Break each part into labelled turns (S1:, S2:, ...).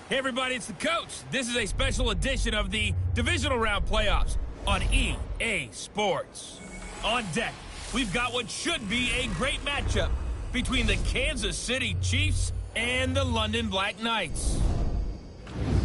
S1: Hey everybody, it's the coach. This is a special edition of the Divisional Round Playoffs on EA Sports. On deck, we've got what should be a great matchup between the Kansas City Chiefs and the London Black Knights.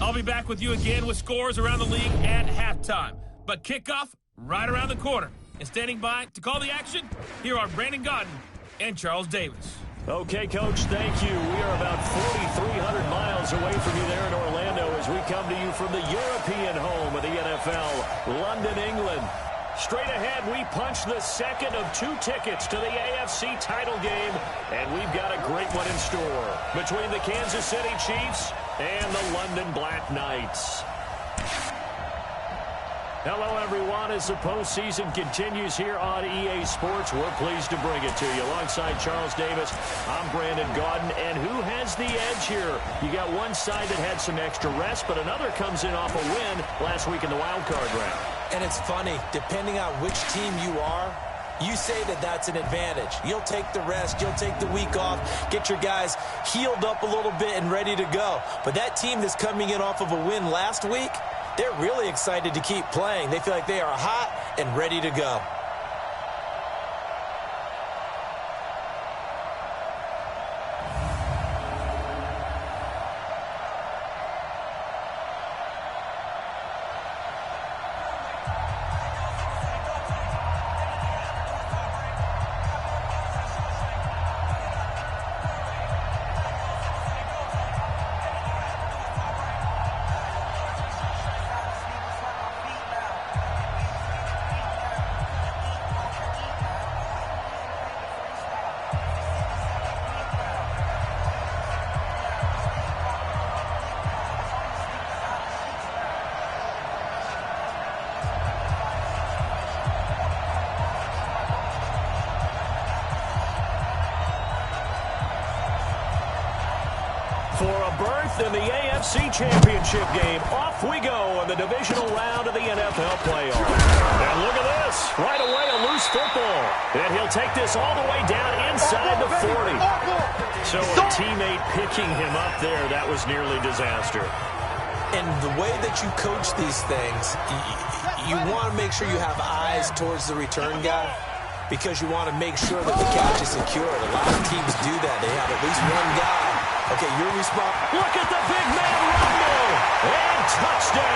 S1: I'll be back with you again with scores around the league at halftime. But kickoff right around the corner. And standing by to call the action, here are Brandon Godden and Charles Davis.
S2: Okay, Coach, thank you. We are about 4,300 miles away from you there in Orlando as we come to you from the European home of the NFL, London, England. Straight ahead, we punch the second of 2 tickets to the AFC title game, and we've got a great one in store between the Kansas City Chiefs and the London Black Knights. Hello, everyone. As the postseason continues here on EA Sports, we're pleased to bring it to you. Alongside Charles Davis, I'm Brandon Godden. And who has the edge here? You got one side that had some extra rest, but another comes in off a win last week in the wild card round.
S3: And it's funny, depending on which team you are, you say that that's an advantage. You'll take the rest, you'll take the week off, get your guys healed up a little bit and ready to go. But that team that's coming in off of a win last week, they're really excited to keep playing. They feel like they are hot and ready to go.
S2: For a berth in the AFC Championship game, off we go in the divisional round of the NFL playoffs. And look at this. Right away, a loose football. And he'll take this all the way down inside the 40. So a teammate picking him up there, that was nearly disaster.
S3: And the way that you coach these things, you want to make sure you have eyes towards the return guy, because you want to make sure that the catch is secured. A lot of teams do that. They have at least one guy. Okay, you're responsible.
S2: Look at the big man rumble. And touchdown.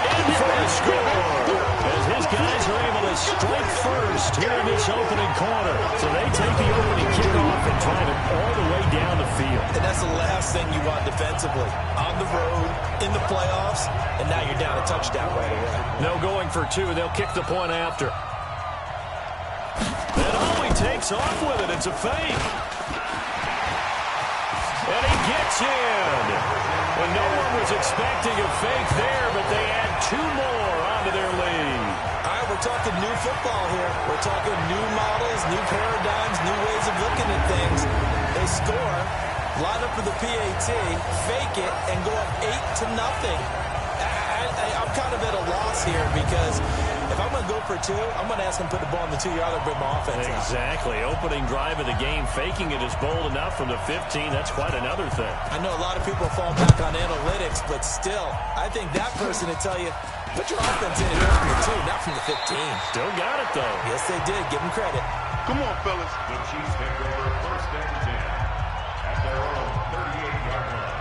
S2: In for the score. As his guys are able to strike first here in this opening quarter. So they take the opening kickoff and drive it all the way down the field.
S3: And that's the last thing you want defensively. On the road, in the playoffs, and now you're down a touchdown right away.
S2: No going for 2. They'll kick the point after. And all he takes off with it, it's a fake. And he gets in. And no one was expecting a fake there, but they add 2 more onto their lead.
S3: All right, we're talking new football here. We're talking new models, new paradigms, new ways of looking at things. They score, line up for the PAT, fake it, and go up 8-0. I'm kind of at a loss here because if I'm going to go for 2, I'm going to ask him to put the ball in the 2-yard line and bring my offense out.
S2: Exactly. Opening drive of the game, faking it is bold enough from the 15. That's quite another thing.
S3: I know a lot of people fall back on analytics, but still, I think that person would tell you, put your offense in and go from the 2, not from the 15.
S2: Still got it, though.
S3: Yes, they did. Give them credit.
S4: Come on, fellas. The Chiefs take over first and 10 at their own 38-yard line.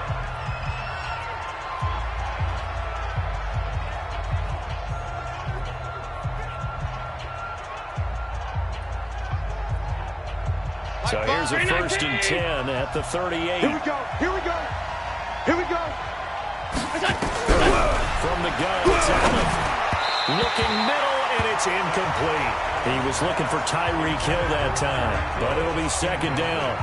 S2: So here's a first and 10 at the 38.
S4: Here we go. Here we go. Here we go.
S2: From the gun, it's Allen. Looking middle, and it's incomplete. He was looking for Tyreek Hill that time, but it'll be second down.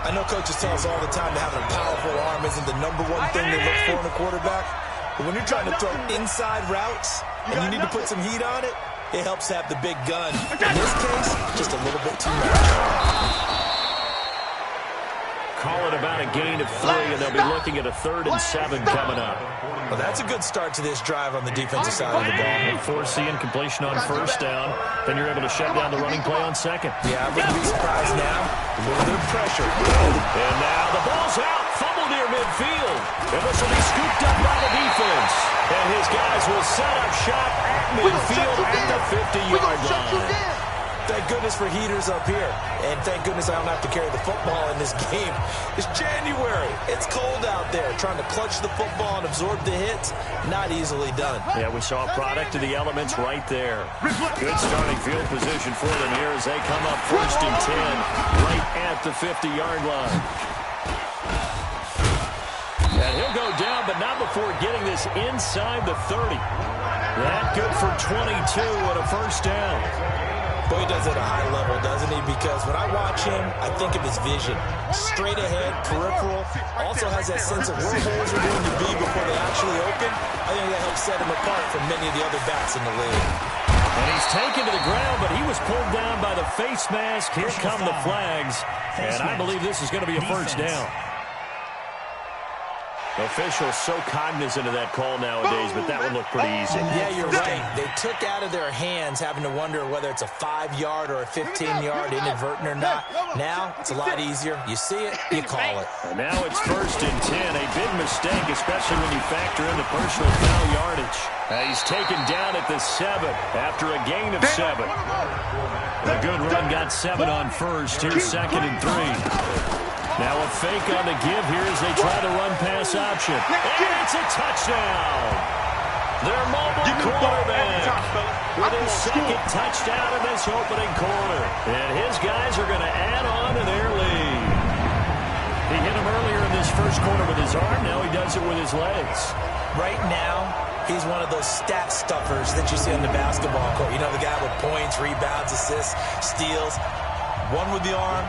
S3: I know coaches tell us all the time that having a powerful arm isn't the #1 thing they look for in a quarterback. But when you're trying to throw inside routes and you need to put some heat on it, it helps to have the big gun. In this case, just a little bit too much.
S2: Call it about a gain of 3, and they'll be looking at a 3rd and 7 coming up.
S3: Well, that's a good start to this drive on the defensive side of the ball.
S2: Force the incompletion on first down, then you're able to shut down the running play on second.
S3: Yeah, I wouldn't be surprised now. A little bit of pressure.
S2: And now the ball's out. Fumble near midfield. And this will be scooped up by the defense. And his guys will set up shop at midfield at the 50-yard line.
S3: Thank goodness for heaters up here. And thank goodness I don't have to carry the football in this game. It's January. It's cold out there. Trying to clutch the football and absorb the hits, not easily done.
S2: Yeah, we saw a product of the elements right there. Good starting field position for them here as they come up 1st and 10 right at the 50-yard line. And he'll go down, but not before getting this inside the 30. That good for 22 and a first down.
S3: Boy, he does it at a high level, doesn't he? Because when I watch him, I think of his vision. Straight ahead, peripheral. Also has that sense of where holes are going to be before they actually open. I think that helps set him apart from many of the other backs in the league.
S2: And he's taken to the ground, but he was pulled down by the face mask. Here come the flags. And I believe this is going to be a first down. Officials so cognizant of that call nowadays, but that would look pretty easy.
S3: Yeah, you're right. They took out of their hands having to wonder whether it's a 5-yard or a 15-yard inadvertent or not. Now, it's a lot easier. You see it, you call it.
S2: And now it's 1st and 10. A big mistake, especially when you factor in the personal foul yardage. He's taken down at the 7 after a gain of 7. A good run got 7 on first. Here's 2nd and 3. Now a fake on the give here as they try the run-pass option. And it's a touchdown. Their mobile quarterback with his 2nd touchdown in this opening quarter. And his guys are going to add on to their lead. He hit him earlier in this first quarter with his arm. Now he does it with his legs.
S3: Right now, he's one of those stat stuffers that you see on the basketball court. You know, the guy with points, rebounds, assists, steals. One with the arm,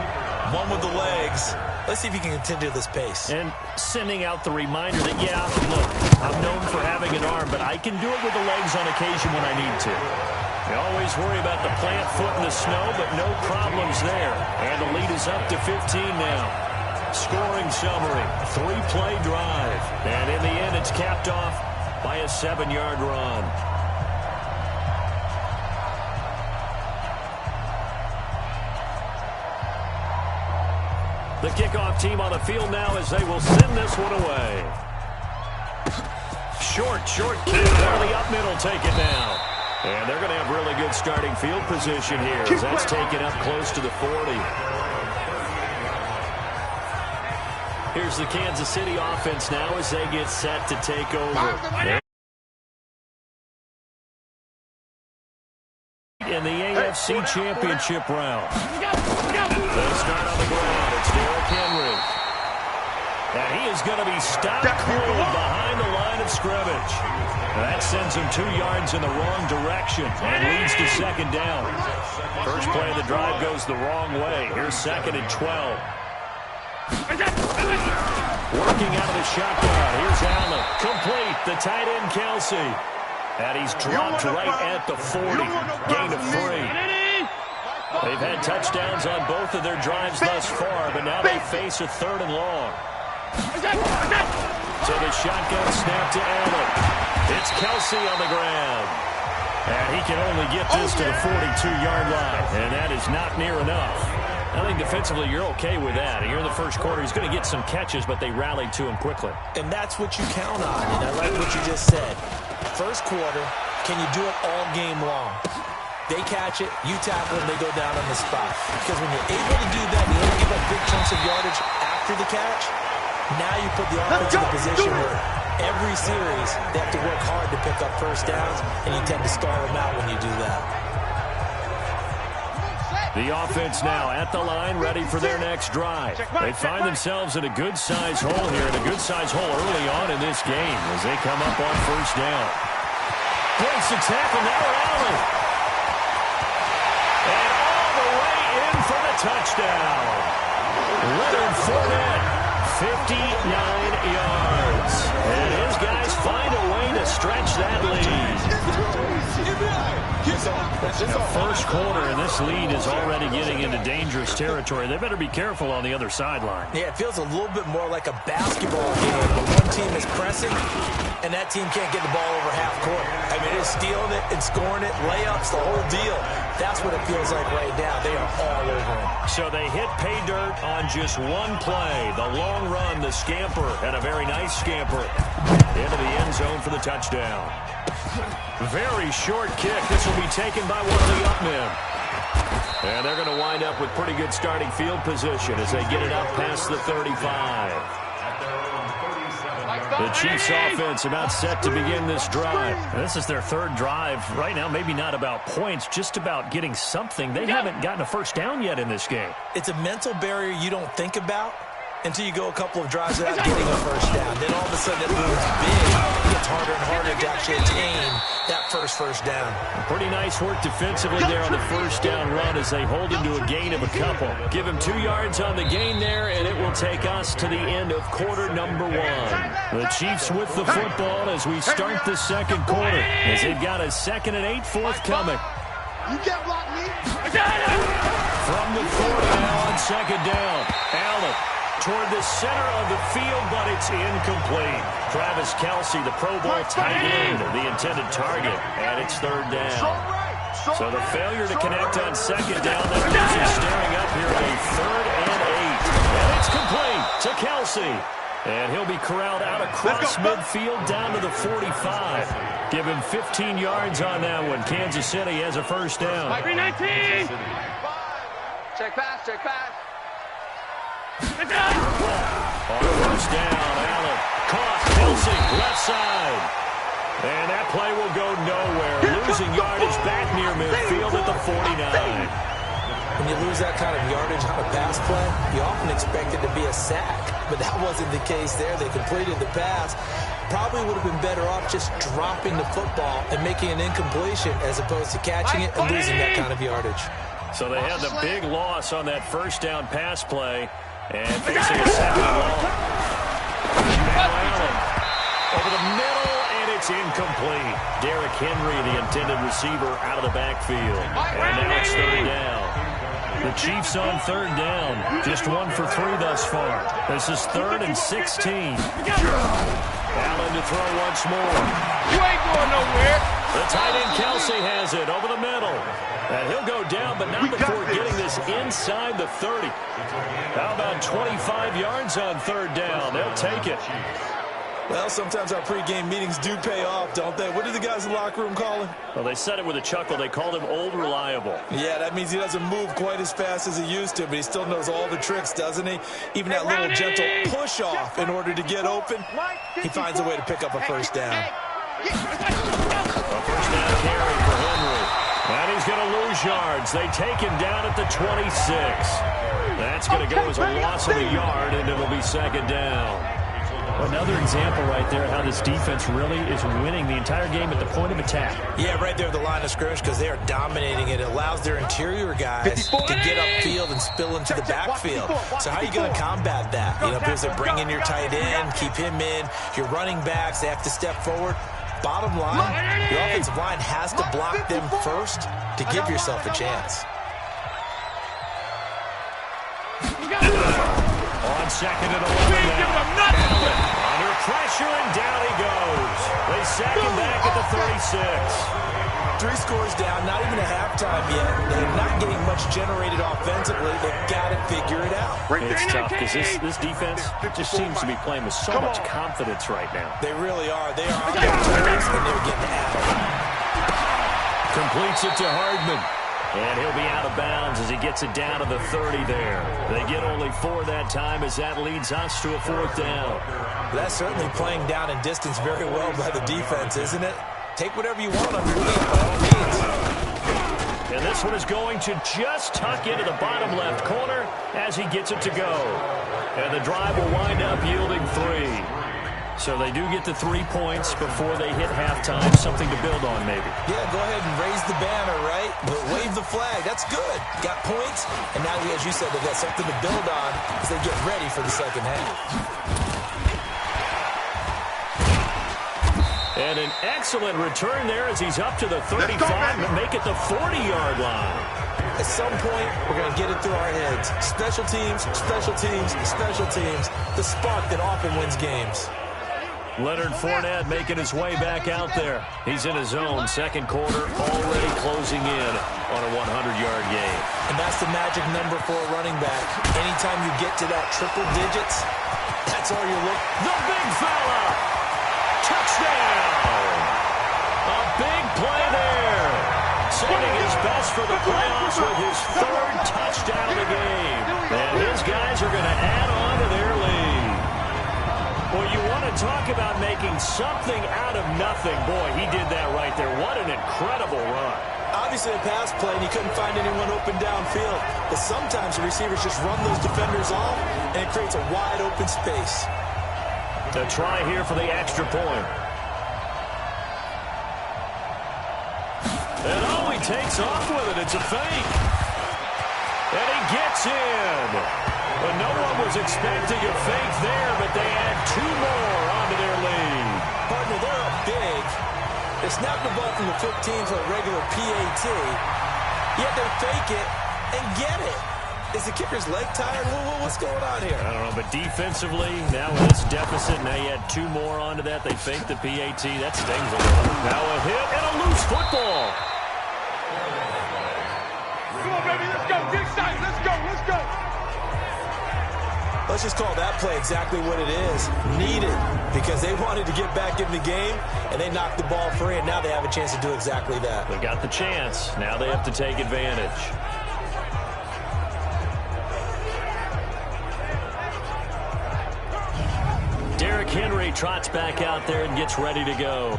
S3: one with the legs. Let's see if he can continue this pace.
S2: And sending out the reminder that, yeah, look, I'm known for having an arm, but I can do it with the legs on occasion when I need to. You always worry about the plant foot in the snow, but no problems there. And the lead is up to 15 now. Scoring summary, 3-play drive. And in the end, it's capped off by a 7-yard run. The kickoff team on the field now as they will send this one away. Short kick. There the up middle take it down. And they're going to have really good starting field position here as that's taken up close to the 40. Here's the Kansas City offense now as they get set to take over. In the AFC Championship round. They start on the ground. It's Derrick Henry. And he is going to be stopped cold behind the line of scrimmage. That sends him 2 yards in the wrong direction and leads to 2nd down. First play of the drive goes the wrong way. Here's 2nd and 12. Working out of the shotgun. Here's Allen. Complete. The tight end, Kelsey. And he's dropped right at the 40. Gain of 3. They've had touchdowns on both of their drives thus far, but now they face a 3rd and long. So the shotgun snap to Allen. It's Kelsey on the ground. And he can only get this to the 42-yard line, and that is not near enough. I think defensively you're okay with that. Here in the first quarter, he's going to get some catches, but they rallied to him quickly.
S3: And that's what you count on, and I like what you just said. First quarter, can you do it all game long? They catch it, you tackle them, they go down on the spot. Because when you're able to do that, you don't give up big chunks of yardage after the catch. Now you put the offense in a position where every series they have to work hard to pick up first downs, and you tend to stall them out when you do that.
S2: The offense now at the line, ready for their next drive. They find themselves in a good-sized hole here, and a good-sized hole early on in this game as they come up on first down. Breaks the tackle, now Allen. And all the way in for the touchdown. Leonard Fournette, 59 yards. And his guys find a way to stretch that lead. First quarter, and this lead is already getting into dangerous territory. They better be careful on the other sideline.
S3: Yeah, it feels a little bit more like a basketball game when one team is pressing and that team can't get the ball over half court. I mean, they're stealing it and scoring it, layups, the whole deal. That's what it feels like right now. They are all over it.
S2: So they hit pay dirt on just one play. The long run, the scamper, and a very nice scamper into the end zone for the touchdown. Very short kick. This will be taken by one of the up men. And they're going to wind up with pretty good starting field position as they get it up past the 35. The Chiefs offense about set to begin this drive. This is their third drive right now. Maybe not about points, just about getting something. They haven't gotten a first down yet in this game.
S3: It's a mental barrier you don't think about until you go a couple of drives without getting a first down. Then all of a sudden it looms big. It gets harder and harder to actually attain that first down.
S2: Pretty nice work defensively there on the first down run as they hold him to a gain of a couple. Give him 2 yards on the gain there, and it will take us to the end of quarter number 1. The Chiefs with the football as we start the second quarter, as they've got a 2nd and 8 forthcoming.
S5: You can't block me.
S2: From the 40 now on 2nd down. Allen toward the center of the field, but it's incomplete. Travis Kelce, the Pro Bowl tight end, the intended target, and it's 3rd down. So the failure to connect on 2nd down, that leaves us staring up here at a 3rd and 8. And it's complete to Kelce. And he'll be corralled out across midfield down to the 45. Give him 15 yards on that one. Kansas City has a first down.
S5: 19. Check pass, check pass.
S2: On first down, Allen caught Kelce left side. And that play will go nowhere. Losing yardage back near midfield at the 49.
S3: When you lose that kind of yardage on a pass play, you often expect it to be a sack. But that wasn't the case there. They completed the pass. Probably would have been better off just dropping the football and making an incompletion as opposed to catching it and losing that kind of yardage.
S2: So they had the big loss on that first down pass play. And facing a 2nd and long. Now Allen over the middle, and it's incomplete. Derrick Henry, the intended receiver, out of the backfield. And now it's 3rd down. The Chiefs on 3rd down. Just 1 for 3 thus far. This is 3rd and 16. Allen to throw once more.
S5: You ain't going nowhere.
S2: The tight end Kelce has it over the middle. And he'll go down, but not before getting this inside the 30. How about 25 yards on 3rd down? They'll take it.
S3: Well, sometimes our pregame meetings do pay off, don't they? What do the guys in the locker room call him?
S2: Well, they said it with a chuckle. They called him Old Reliable.
S3: Yeah, that means he doesn't move quite as fast as he used to, but he still knows all the tricks, doesn't he? Even that little gentle push-off in order to get open, he finds a way to pick up a first down.
S2: A first down carry for Henry. And he's going to lose yards. They take him down at the 26. That's going to go as a loss of a yard, and it'll be 2nd down. Another example right there how this defense really is winning the entire game at the point of attack. Yeah, right there at the line of scrimmage because they are dominating it. It allows their interior guys to get upfield and spill into the backfield. So how are you going to combat that? You know, because they're bringing your tight end, keep him in. Your running backs, they have to step forward. Bottom line, your offensive line has to block them first to give yourself a chance. On 2nd and 11 now. Allen under pressure, and down he goes. They sack him back at the 36. 3 scores down, not even a halftime yet. They're not getting much generated offensively. They've got to figure it out. It's tough because this defense just seems to be playing with so much confidence right now.
S3: They really are. They are on their toes, and they're getting at it.
S2: Completes it to Hardman. And he'll be out of bounds as he gets it down to the 30 there. They get only 4 that time as that leads us to a 4th down.
S3: That's certainly playing down and distance very well by the defense, isn't it? Take whatever you want underneath by all means.
S2: And this one is going to just tuck into the bottom left corner as he gets it to go. And the drive will wind up yielding 3. So they do get the 3 points before they hit halftime. Something to build on, maybe.
S3: Yeah, go ahead and raise the banner, right? But wave the flag. That's good. Got points. And now, as you said, they've got something to build on as they get ready for the second half.
S2: And an excellent return there as he's up to the 35 and make it the 40-yard line.
S3: At some point, we're going to get it through our heads. Special teams, special teams, special teams. The spark that often wins games.
S2: Leonard Fournette making his way back out there. He's in his own second quarter, already closing in on a 100-yard game.
S3: And that's the magic number for a running back. Anytime you get to that triple digits, that's all you're looking.
S2: The big fella! Touchdown! A big play there. Saving his best for the playoffs with his third touchdown of the game. And his guys are going to add on to their lead. Well, you want to talk about making something out of nothing. Boy, he did that right there. What an incredible run.
S3: Obviously a pass play, and he couldn't find anyone open downfield. But sometimes the receivers just run those defenders off, and it creates a wide open space.
S2: A try here for the extra point. And oh, he takes off with it. It's a fake. And he gets in. But no one was expecting a fake there, but they add two more onto their lead.
S3: Partner, they're up big. They snapped the ball from the 15 for a regular PAT, yet they fake it and get it. Is the kicker's leg tired? What's going on here?
S2: I don't know, but defensively, now with this deficit, now you add two more onto that. They fake the PAT. That stings a little. Now a hit and a loose football.
S5: Come on, baby, let's go. Get excited. Let's go. Let's go.
S3: Let's just call that play exactly what it is. Needed, because they wanted to get back in the game, and they knocked the ball free, and now they have a chance to do exactly that.
S2: They got the chance. Now they have to take advantage. Derrick Henry trots back out there and gets ready to go.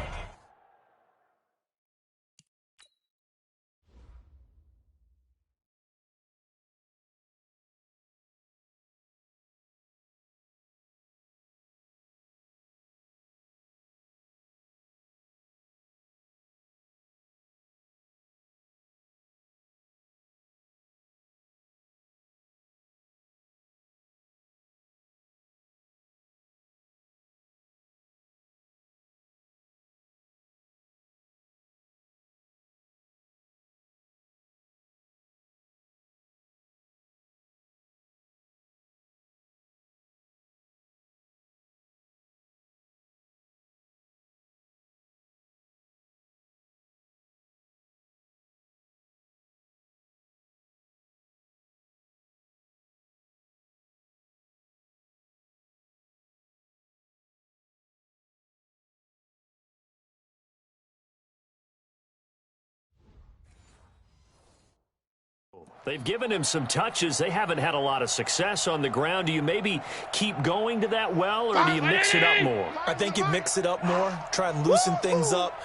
S2: They've given him some touches. They haven't had a lot of success on the ground. Do you maybe keep going to that well, or do you mix it up more?
S3: I think you mix it up more, try and loosen things up.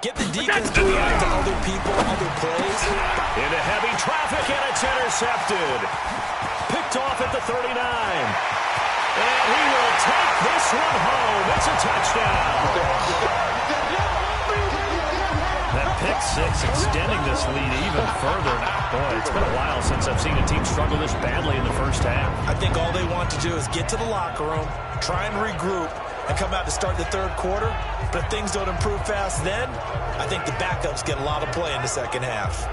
S3: Get the defense to react to other people, other plays.
S2: Into heavy traffic, and it's intercepted. Picked off at the 39. And he will take this one home. It's a touchdown. That pick six extending this lead even further. Boy, it's been a while since I've seen a team struggle this badly in the first half.
S3: I think all they want to do is get to the locker room, try and regroup, and come out to start the third quarter. But if things don't improve fast then, I think the backups get a lot of play in the second half.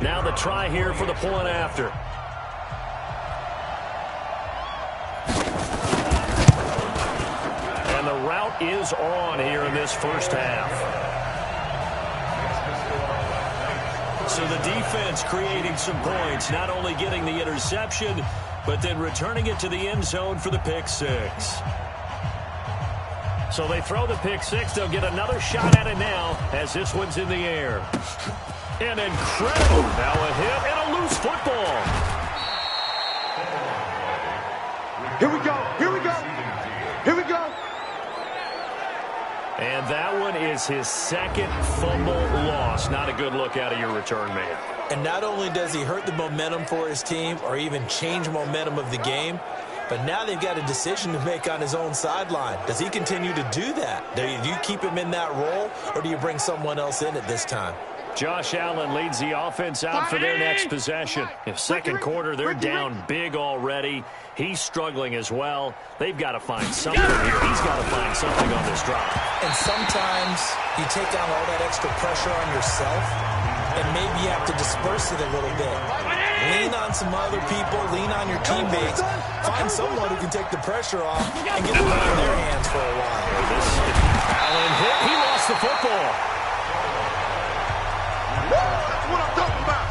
S2: Now the try here for the point after. And the route is on here in this first half. So the defense creating some points, not only getting the interception, but then returning it to the end zone for the pick six. So they throw the pick six. They'll get another shot at it now as this one's in the air. An incredible, now a hit and a loose football.
S5: Here we go, here we go, here we go.
S2: And that one is his second fumble loss. Not a good look out of your return man.
S3: And not only does he hurt the momentum for his team or even change momentum of the game, but now they've got a decision to make on his own sideline. Does he continue to do that? Do you keep him in that role, or do you bring someone else in at this time?
S2: Josh Allen leads the offense out for their next possession. In second quarter, they're down big already. He's struggling as well. They've got to find something here. He's got to find something on this drive.
S3: And sometimes you take down all that extra pressure on yourself, and maybe you have to disperse it a little bit. Lean on some other people. Lean on your teammates. Find someone who can take the pressure off and get the ball in their hands for a while.
S2: Allen hit. He lost the football.
S5: That's what I'm talking about.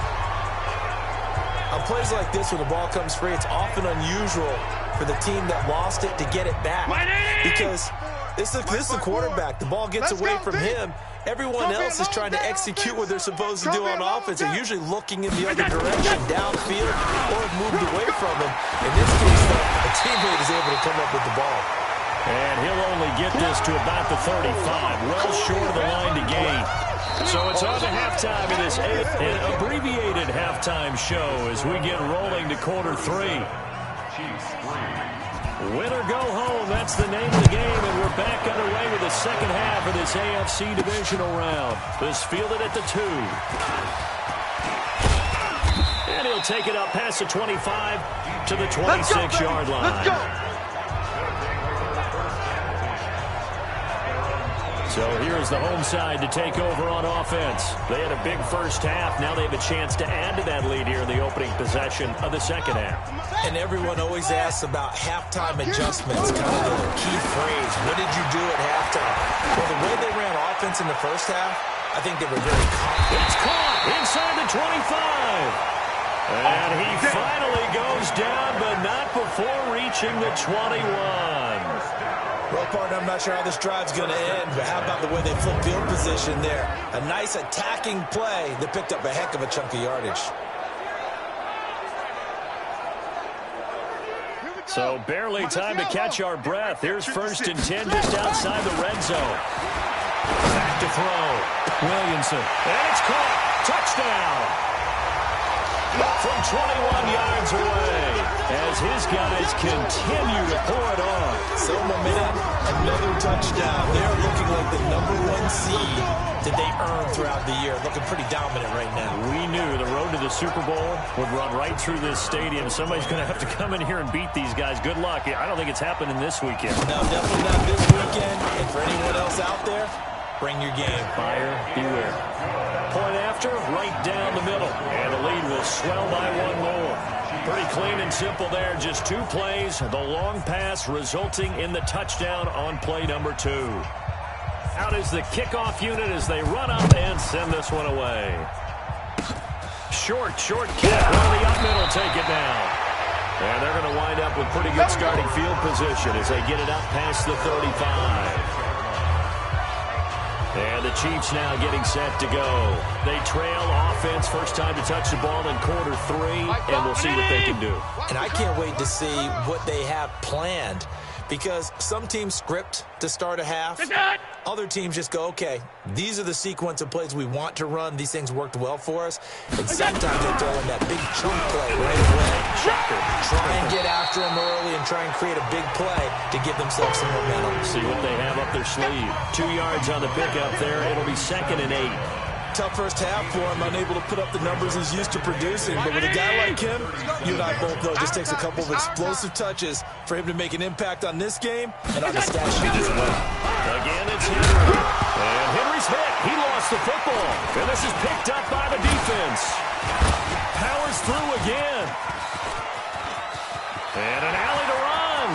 S3: On plays like this, when the ball comes free, it's often unusual for the team that lost it to get it back. Because this is a quarterback. The ball gets away from him. Everyone else is trying to execute what they're supposed to do on offense. They're usually looking in the other direction, downfield, or have moved away from him. In this case, though, a teammate is able to come up with the ball.
S2: And he'll only get this to about the 35, well short of the line to gain. So it's on to halftime in this an abbreviated halftime show as we get rolling to quarter 3. Win or go home, that's the name of the game, and we're back underway with the second half of this AFC divisional round. This fielded at the 2. And he'll take it up past the 25 to the 26-yard line.
S5: Let's go.
S2: So here's the home side to take over on offense. They had a big first half. Now they have a chance to add to that lead here in the opening possession of the second half.
S3: And everyone always asks about halftime adjustments, kind of the key phrase. What did you do at halftime? Well, the way they ran offense in the first half, I think they were very confident.
S2: It's caught inside the 25. And he finally goes down, but not before reaching the 21.
S3: Well, partner, I'm not sure how this drive's going to end, but how about the way they flip field position there? A nice attacking play that picked up a heck of a chunk of yardage.
S2: So barely time to catch our breath. Here's 1st and 10 just outside the red zone. Back to throw. Williamson. And it's caught. Touchdown. From 21 yards away as his guys continue to pour it on.
S3: So momentum, another touchdown. They're looking like the #1 seed that they earned throughout the year. Looking pretty dominant right now.
S2: We knew the road to the Super Bowl would run right through this stadium. Somebody's going to have to come in here and beat these guys. Good luck. I don't think it's happening this weekend.
S3: No, definitely not this weekend. And for anyone else out there, bring your game.
S2: Buyer beware. Point after, right down the middle. And the lead will swell by 1 more. Pretty clean and simple there. Just 2 plays. The long pass resulting in the touchdown on play number 2. Out is the kickoff unit as they run up and send this one away. Short kick. Well, the up middle take it now. And they're going to wind up with pretty good starting field position as they get it up past the 35. And the Chiefs now getting set to go. They trail offense, first time to touch the ball in quarter 3, and we'll see what they can do.
S3: And I can't wait to see what they have planned, because some teams script to start a half. Other teams just go, okay, these are the sequence of plays we want to run. These things worked well for us. And sometimes they throw in that big chunk play right away. Try and get after them early and try and create a big play to give themselves some momentum.
S2: See what they have up their sleeve. 2 yards on the pickup there. It'll be 2nd and 8.
S3: Tough first half for him, unable to put up the numbers he's used to producing. But with a guy like him, you and I both know it just takes a couple of explosive touches for him to make an impact on this game and on the stat sheet as well.
S2: Again, it's Henry. And Henry's hit. He lost the football. And this is picked up by the defense. Powers through again. And an alley to run.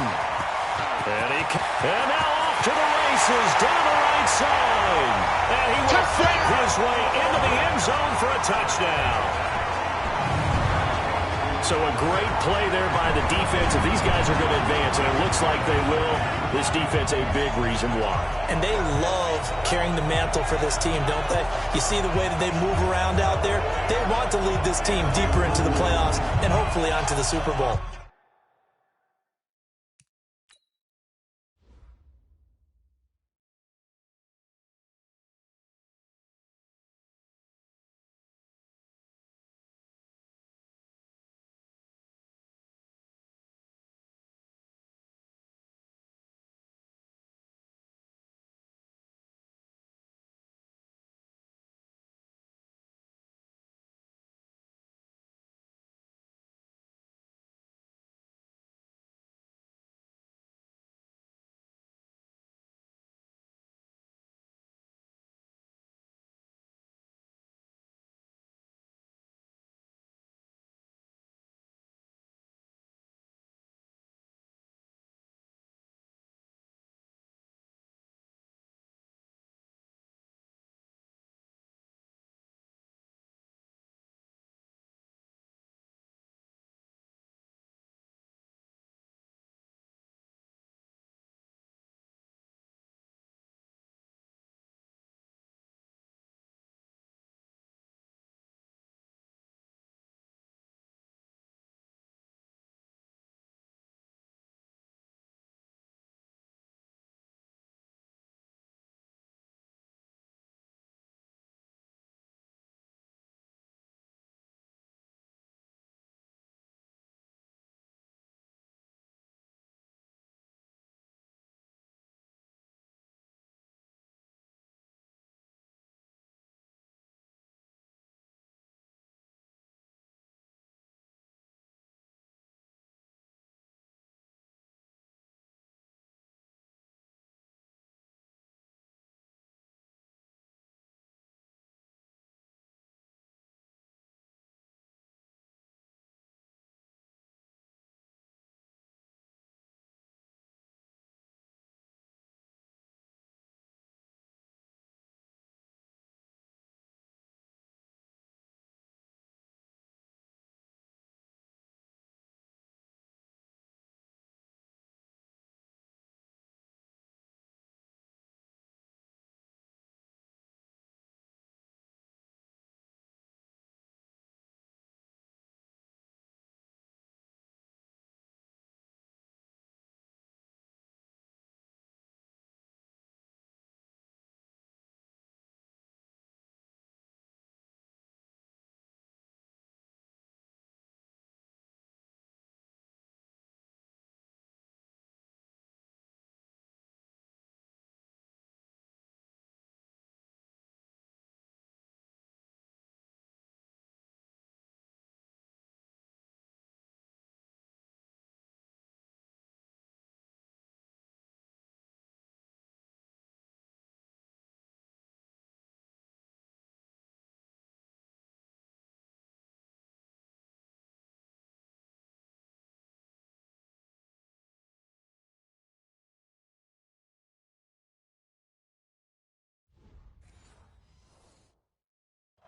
S2: And now off to the races down the right side. And he will fake his way into the end zone for a touchdown. So a great play there by the defense. If these guys are going to advance, and it looks like they will, this defense a big reason why.
S3: And they love carrying the mantle for this team, don't they? You see the way that they move around out there? They want to lead this team deeper into the playoffs and hopefully onto the Super Bowl.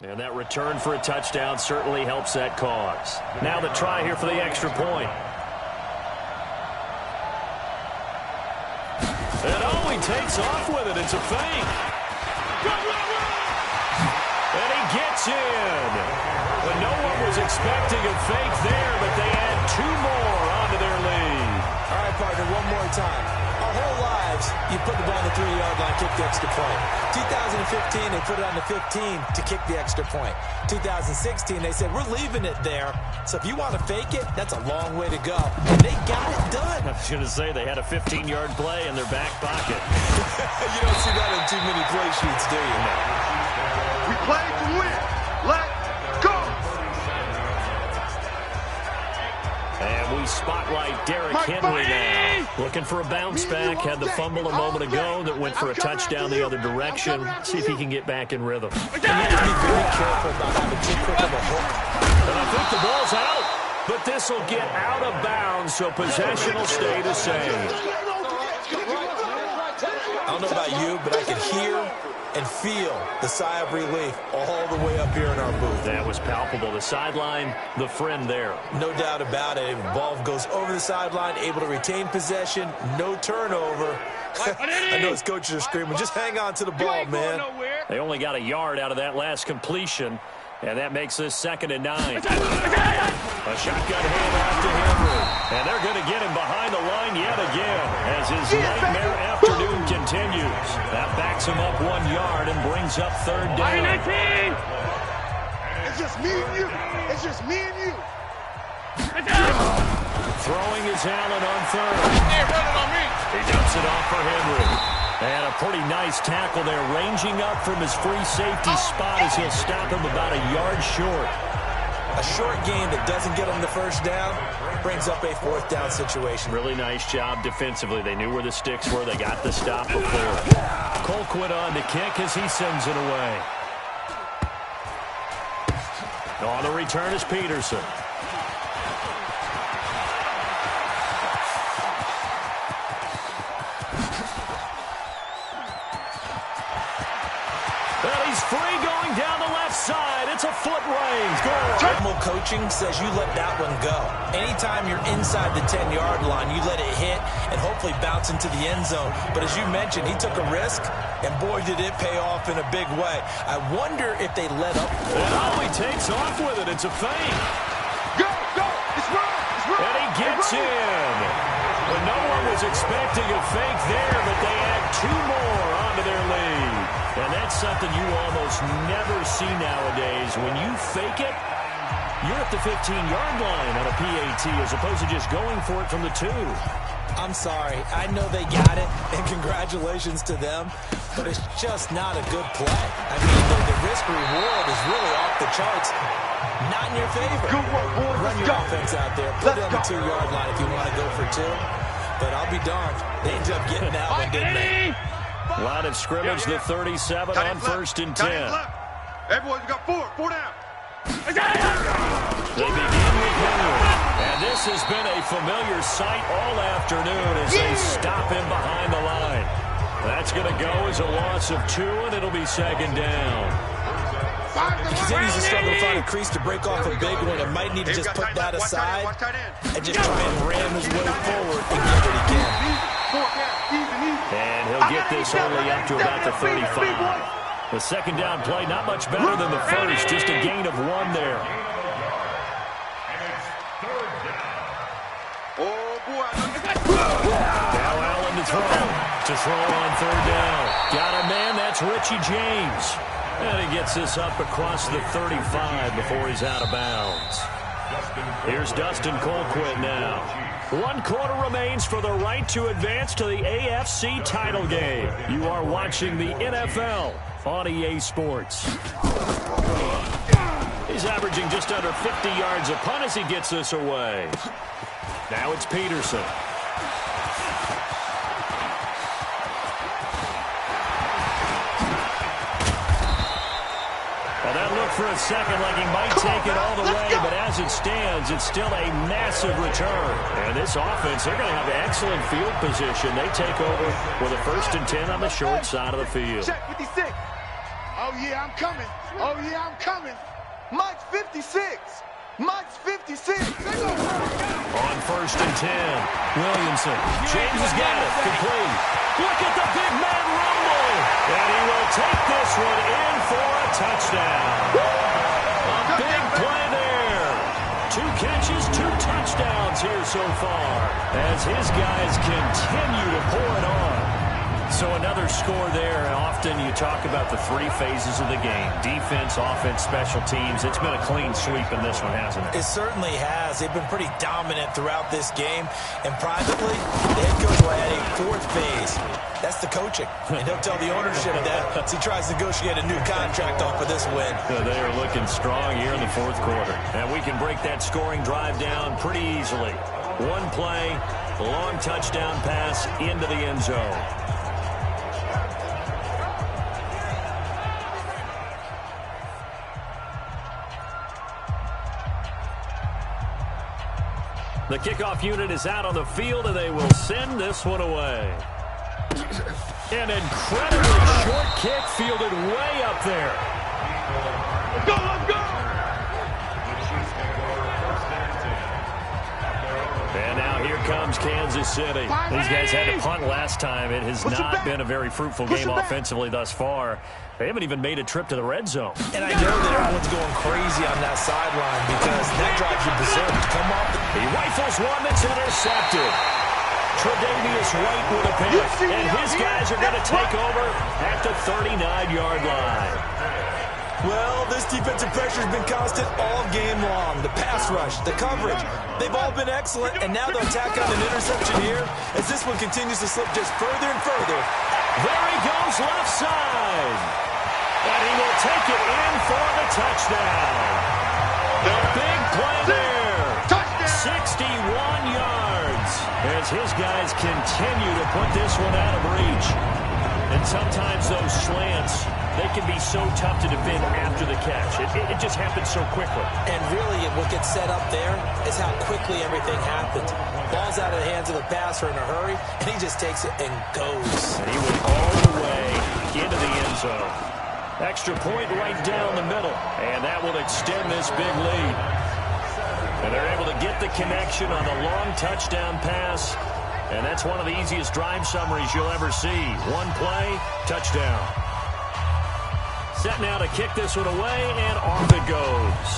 S2: And that return for a touchdown certainly helps that cause. Now the try here for the extra point. And oh, he takes off with it. It's a fake. And he gets in. But no one was expecting a fake there, but they add 2 more onto their lead.
S3: All right, partner, one more time. Our whole lives, you put the ball on the 3-yard line, kick the extra point. 2015, they put it on the 15 to kick the extra point. 2016, they said, we're leaving it there. So if you want to fake it, that's a long way to go. And they got it done.
S2: I was going to say, they had a 15-yard play in their back pocket.
S3: You don't see that in too many play sheets, do you?
S5: We play to win. Let's go.
S2: And we spotlight Derrick Henry now. Looking for a bounce back. Had the fumble a moment ago that went for a touchdown the other direction. See if he can get back in rhythm.
S3: And you have to be very careful about having too quick of a hook.
S2: And I think the ball's out. But this will get out of bounds, so possession will stay the same.
S3: I don't know about you, but I can hear and feel the sigh of relief all the way up here in our booth.
S2: That was palpable. The sideline, the friend there.
S3: No doubt about it. The ball goes over the sideline, able to retain possession, no turnover. I know his coaches are screaming, just hang on to the ball, man.
S2: They only got a yard out of that last completion, and that makes this 2nd and 9. A shotgun handoff to Henry. And they're going to get him behind the line yet again as his nightmare afternoon continues. That backs him up 1 yard and brings up 3rd down.
S5: It's just me and you. It's just me and you.
S2: Throwing is Allen on 3rd.
S5: Hey, run it on me.
S2: He dumps it off for Henry. And a pretty nice tackle there, ranging up from his free safety spot as he'll stop him about a yard short.
S3: A short gain that doesn't get him the 1st down brings up a 4th down situation.
S2: Really nice job defensively. They knew where the sticks were. They got the stop before. Colquitt on the kick as he sends it away. On the return is Peterson. Well, he's free going down the left side. It's a foot race.
S3: Normal coaching says you let that one go. Anytime you're inside the 10-yard line, you let it hit and hopefully bounce into the end zone. But as you mentioned, he took a risk, and boy, did it pay off in a big way. I wonder if they let up.
S2: Oh, he takes off with it. It's a fake.
S5: Go, go. It's wrong. It's wrong.
S2: And he gets in. But no one was expecting a fake there, but they add 2 more onto their lead. And that's something you almost never see nowadays. When you fake it, you're at the 15-yard line on a PAT as opposed to just going for it from the 2.
S3: I'm sorry. I know they got it, and congratulations to them, but it's just not a good play. I mean, the risk-reward is really off the charts. Not in your favor.
S5: Good work, boys.
S3: Run your offense out there. Put it on the 2-yard line if you want to go for 2. But I'll be darned. They ended up getting that one, didn't they?
S2: Line of scrimmage, the 37 on 1st and 10.
S5: Everyone, you got 4 down.
S2: They begin with Henry. And this has been a familiar sight all afternoon as they stop him behind the line. That's going to go as a loss of 2, and it'll be 2nd down.
S3: He continues to struggle to find a crease to break off a big one. And might need to just put that aside and just try and ram his way forward and get what he can.
S2: And he'll get this only up to about the 35. The 2nd down play, not much better than the first, just a gain of 1 there. Now Allen to throw on 3rd down. Got a man, that's Richie James. And he gets this up across the 35 before he's out of bounds. Here's Dustin Colquitt now. 1 quarter remains for the right to advance to the AFC title game. You are watching the NFL on EA Sports. He's averaging just under 50 yards a punt as he gets this away. Now it's Peterson. Well, that looked for a second like he might take it all the way, but as it stands, it's still a massive return. And this offense, they're going to have excellent field position. They take over with a 1st and 10 on the short side of the field.
S5: Check 56. Oh, yeah, I'm coming. Oh, yeah, I'm coming.
S3: Mike's 56. Mike's 56.
S2: On 1st and 10, Williamson. James has got it. Complete. Look at the big man rumble. And he will take this one in for a touchdown. A big play there. 2 catches, 2 touchdowns here so far as his guys continue to pour it on. So another score there, and often you talk about the 3 phases of the game. Defense, offense, special teams. It's been a clean sweep in this one, hasn't it?
S3: It certainly has. They've been pretty dominant throughout this game. And privately, the head coach will add a 4th phase. That's the coaching. And he'll tell the ownership that as he tries to negotiate a new contract off of this win.
S2: They are looking strong here in the 4th quarter. And we can break that scoring drive down pretty easily. 1 play, a long touchdown pass into the end zone. The kickoff unit is out on the field, and they will send this one away. An incredibly short kick fielded way up there.
S5: Let's go, let's go!
S2: And now here comes Kansas City. These guys had to punt last time. It has not been a very fruitful game offensively thus far. They haven't even made a trip to the red zone.
S3: And I know that everyone's going crazy on that sideline because that drives you berserk. Come off.
S2: He rifles one that's intercepted. Tre'Davious White with a pick. And his guys are going to take over at the 39-yard line.
S3: Well, this defensive pressure has been constant all game long. The pass rush, the coverage, they've all been excellent. And now they'll tack on an interception here as this one continues to slip just further and further.
S2: There he goes left side. And he will take it in for the touchdown. The big play there. 61 yards as his guys continue to put this one out of reach. And sometimes those slants, they can be so tough to defend after the catch. It just happens so quickly.
S3: And really, what gets set up there is how quickly everything happens. Ball's out of the hands of the passer in a hurry, and he just takes it and goes.
S2: And he went all the way into the end zone. Extra point right down the middle, and that will extend this big lead. And they're able to get the connection on the long touchdown pass, and that's one of the easiest drive summaries you'll ever see. 1 play, touchdown. Set now to kick this one away, and off it goes.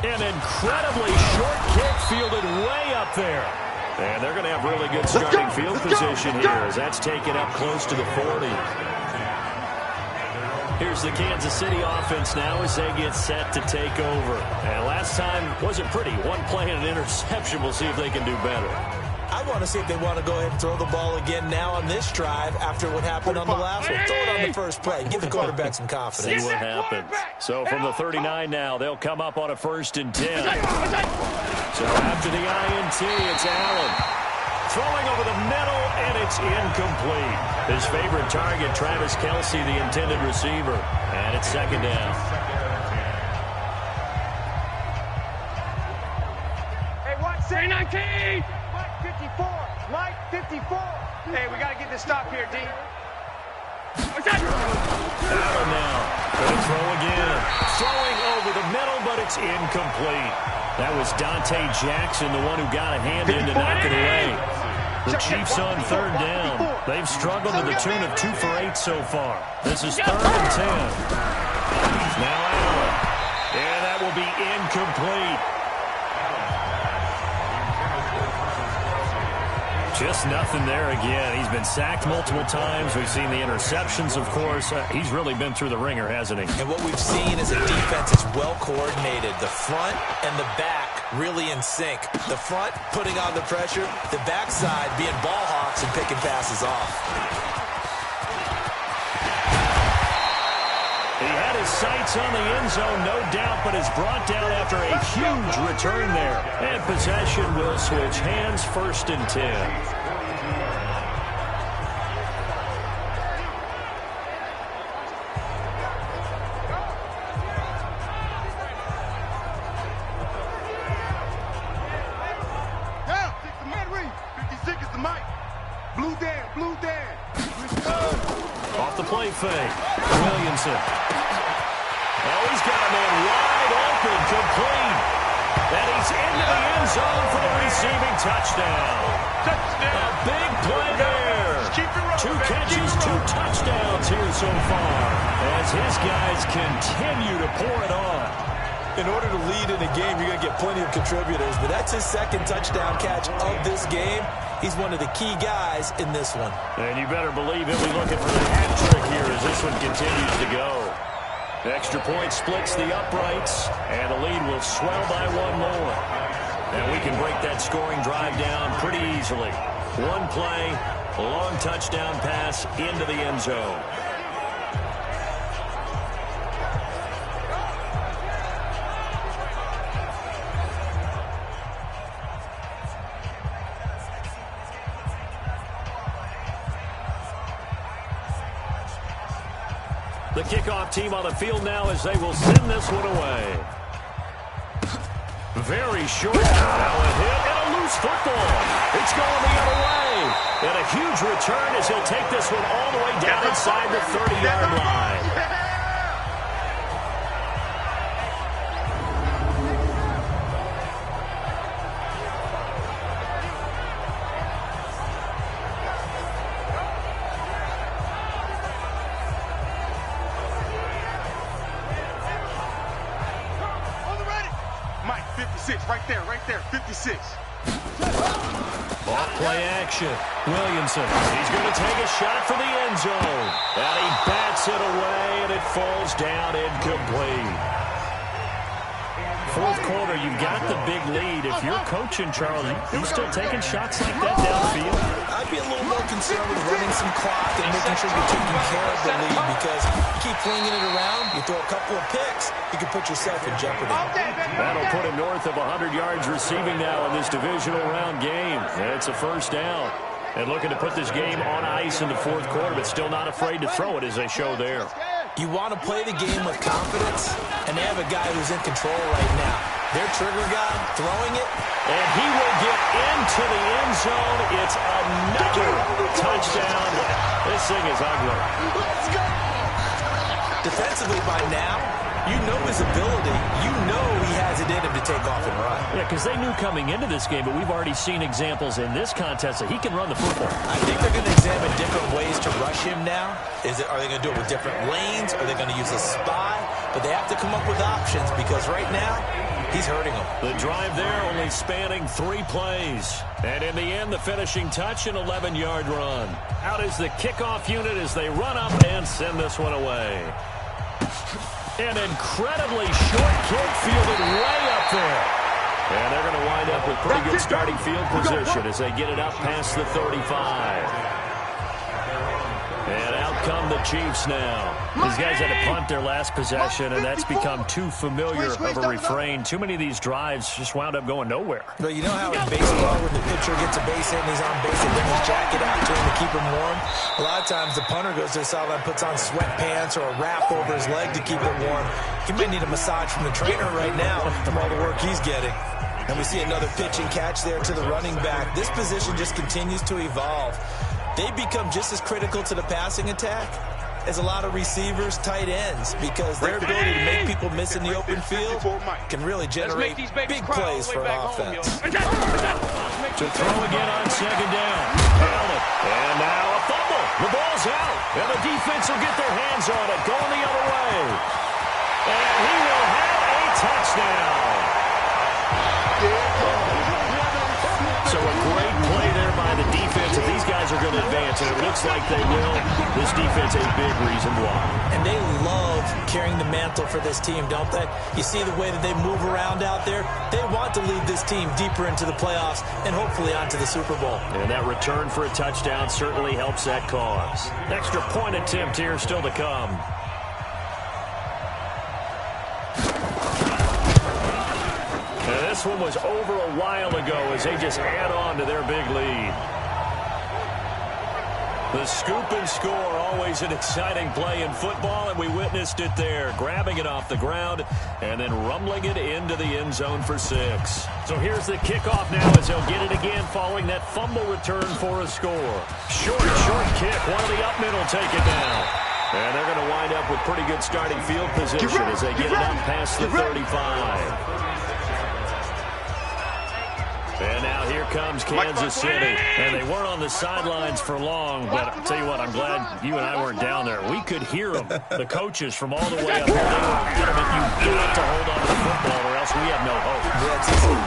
S2: An incredibly short kick fielded way up there. And they're going to have really good starting field position here as that's taken up close to the 40. Here's the Kansas City offense now as they get set to take over. And last time wasn't pretty. 1 play and an interception. We'll see if they can do better.
S3: I want to see if they want to go ahead and throw the ball again now on this drive after what happened on the last one. Throw it on the first play. Give the quarterback some confidence.
S2: See what happens. So from the 39 now, they'll come up on a 1st and 10. So after the INT, it's Allen. Throwing over the middle, and it's incomplete. His favorite target, Travis Kelce, the intended receiver. And it's 2nd down.
S6: Hey, what? Say 19! Mike 54. Mike 54. Hey, we got to get this stop here, D. What's that?
S2: Allen now. Going to throw again. Throwing over the middle, but it's incomplete. That was Dante Jackson, the one who got a hand in to knock it away. The Chiefs on 3rd down. They've struggled to the tune of 2 for 8 so far. This is 3rd and 10. Now Allen. And that will be incomplete. Just nothing there again. He's been sacked multiple times. We've seen the interceptions, of course. He's really been through the ringer, hasn't he?
S3: And what we've seen is a defense that's well coordinated. The front and the back really in sync. The front putting on the pressure, the backside being ball hawks and picking passes off.
S2: He had his sights on the end zone, no doubt, but is brought down after a huge return there. And possession will switch hands, 1st and 10. off the play fake. Williamson. Oh, he's got a man wide open, complete. And he's into the end zone for the receiving touchdown. A big play there. 2 catches, 2 touchdowns here so far as his guys continue to pour it on.
S3: In order to lead in a game, you're going to get plenty of contributors, but that's his second touchdown catch of this game. He's one of the key guys in this one.
S2: And you better believe he'll be looking for the hat trick here as this one continues to go. Extra point splits the uprights, and the lead will swell by 1 more. And we can break that scoring drive down pretty easily. 1 play, a long touchdown pass into the end zone. The kickoff team on the field now as they will send this one away. Very short. Now a hit and a loose football. It's going the other way. And a huge return as he'll take this one all the way down inside the 30-yard line.
S5: Right there, 56.
S2: Off play action. Williamson. He's going to take a shot for the end zone. And he bats it away, and it falls down incomplete. Fourth quarter, you've got the big lead. If you're coaching, Charles, you still taking shots like that downfield?
S3: I'd be a little more concerned with running some clock and making sure you're taking care of the lead, because you keep flinging it around, you throw a couple of picks, you can put yourself in jeopardy.
S2: That'll put him north of 100 yards receiving now in this divisional round game. It's a first down. And looking to put this game on ice in the fourth quarter, but still not afraid to throw it as they show there.
S3: You want to play the game with confidence, and they have a guy who's in control right now. Their trigger guy throwing it.
S2: And he will get into the end zone. It's another touchdown. This thing is ugly.
S3: Let's go. Defensively by now, you know his ability. You know he has it in him to take off and run.
S2: Yeah, because they knew coming into this game, but we've already seen examples in this contest that he can run the football.
S3: I think they're going to examine different ways to rush him now. Are they going to do it with different lanes? Are they going to use a spy? But they have to come up with options, because right now, he's hurting them.
S2: The drive there only spanning 3 plays. And in the end, the finishing touch, an 11-yard run. Out is the kickoff unit as they run up and send this one away. An incredibly short kick fielded way up there. And they're going to wind up with pretty good starting field position as they get it up past the 35. And out come the Chiefs now. These guys had to punt their last possession, and that's become too familiar of a refrain. Too many of these drives just wound up going nowhere.
S3: But you know how in baseball, when the pitcher gets a base hit and he's on base, they bring his jacket out to him to keep him warm? A lot of times the punter goes to the sideline, puts on sweatpants or a wrap over his leg to keep it warm. He may need a massage from the trainer right now from all the work he's getting. And we see another pitch and catch there to the running back. This position just continues to evolve. They become just as critical to the passing attack as a lot of receivers, tight ends, because their ability to make people miss in the open field can really generate big plays for an offense.
S2: To throw again on second down. And now a fumble. The ball's out. And the defense will get their hands on it, going the other way. And he will have a touchdown. So a great play there by the defense. If these guys are going to advance, and it looks like they will, this defense a big reason why.
S3: And they love carrying the mantle for this team, don't they? You see the way that they move around out there? They want to lead this team deeper into the playoffs and hopefully onto the Super Bowl.
S2: And that return for a touchdown certainly helps that cause. Extra point attempt here still to come. This one was over a while ago as they just add on to their big lead. The scoop and score, always an exciting play in football, and we witnessed it there, grabbing it off the ground and then rumbling it into the end zone for 6. So here's the kickoff now as they'll get it again following that fumble return for a score. Short kick. One of the up middle take it down. And they're going to wind up with pretty good starting field position as they get it up past the 35. And now here comes Kansas City. And they weren't on the sidelines for long, but I'll tell you what, I'm glad you and I weren't down there. We could hear them, the coaches from all the way up here. They were adamant, you've got to hold on to the football or else we have no hope.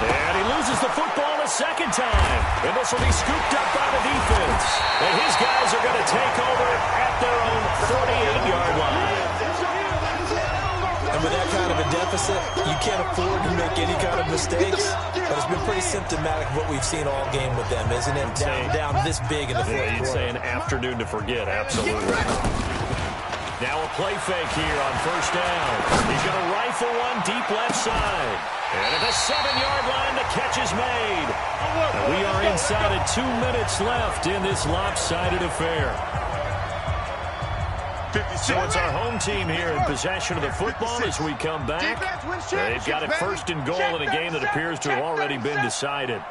S2: And he loses the football a second time. And this will be scooped up by the defense. And his guys are going to take over at their own 48-yard line.
S3: And with that kind of a deficit, you can't afford to make any kind of mistakes. But it's been pretty symptomatic of what we've seen all game with them, isn't it? Down this big in the fourth quarter.
S2: You'd say an afternoon to forget, absolutely. Now a play fake here on first down. He's going to rifle one deep left side. And at the 7-yard line, the catch is made. And we are inside of 2 minutes left in this lopsided affair. So it's our home team here in possession of the football as we come back. They've got it first and goal in a game that appears to have already been decided.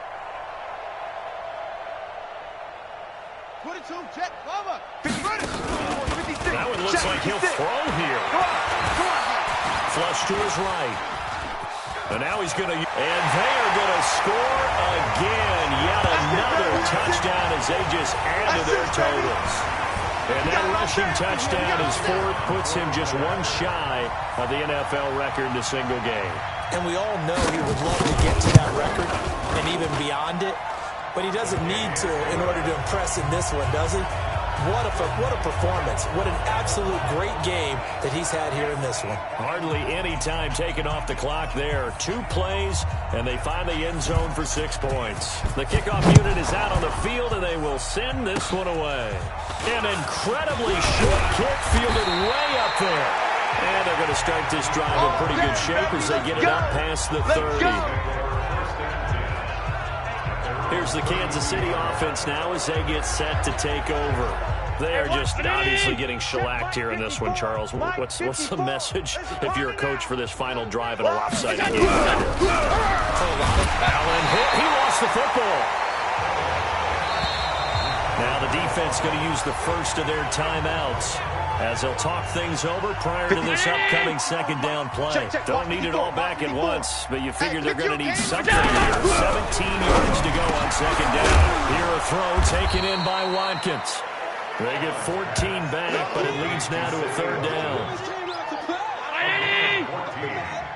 S2: That one looks like he'll throw here. Flush to his right. And now he's going to... And they are going to score again. Yet another touchdown as they just add to their totals. And that rushing touchdown is fourth, puts him just one shy of the NFL record in a single game.
S3: And we all know he would love to get to that record and even beyond it, but he doesn't need to in order to impress in this one, does he? What a performance. What an absolute great game that he's had here in this one.
S2: Hardly any time taken off the clock there. 2 plays, and they find the end zone for 6 points. The kickoff unit is out on the field, and they will send this one away. An incredibly short kick fielded way up there. And they're going to start this drive in pretty good shape as they get it up past the 30. Here's the Kansas City offense now as they get set to take over. They are just obviously getting shellacked here in this one, Charles. What's the message if you're a coach for this final drive in a lopsided game? Allen hit. He lost the football. Now the defense going to use the first of their timeouts as they'll talk things over prior to this upcoming second down play. Don't need it all back at once, but you figure they're going to need something here. 17 yards to go on second down. Here a throw taken in by Watkins. They get 14 back, but it leads now to a third down.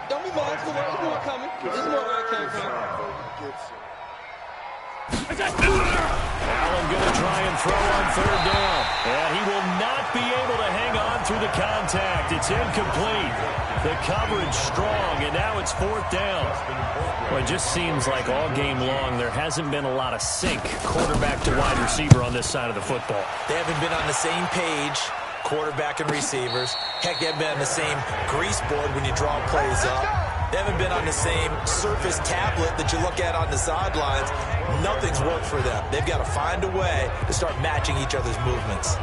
S7: Don't be mad. There's more coming. There's more where it came from.
S2: Allen going to try and throw on third down. And he will not be able to hang on through the contact. It's incomplete. The coverage strong, and now it's fourth down. Well, it just seems like all game long there hasn't been a lot of sync quarterback to wide receiver on this side of the football.
S3: They haven't been on the same page, quarterback and receivers. Heck, they haven't been on the same grease board when you draw plays up. They haven't been on the same Surface tablet that you look at on the sidelines. Nothing's worked for them. They've got to find a way to start matching each other's movements.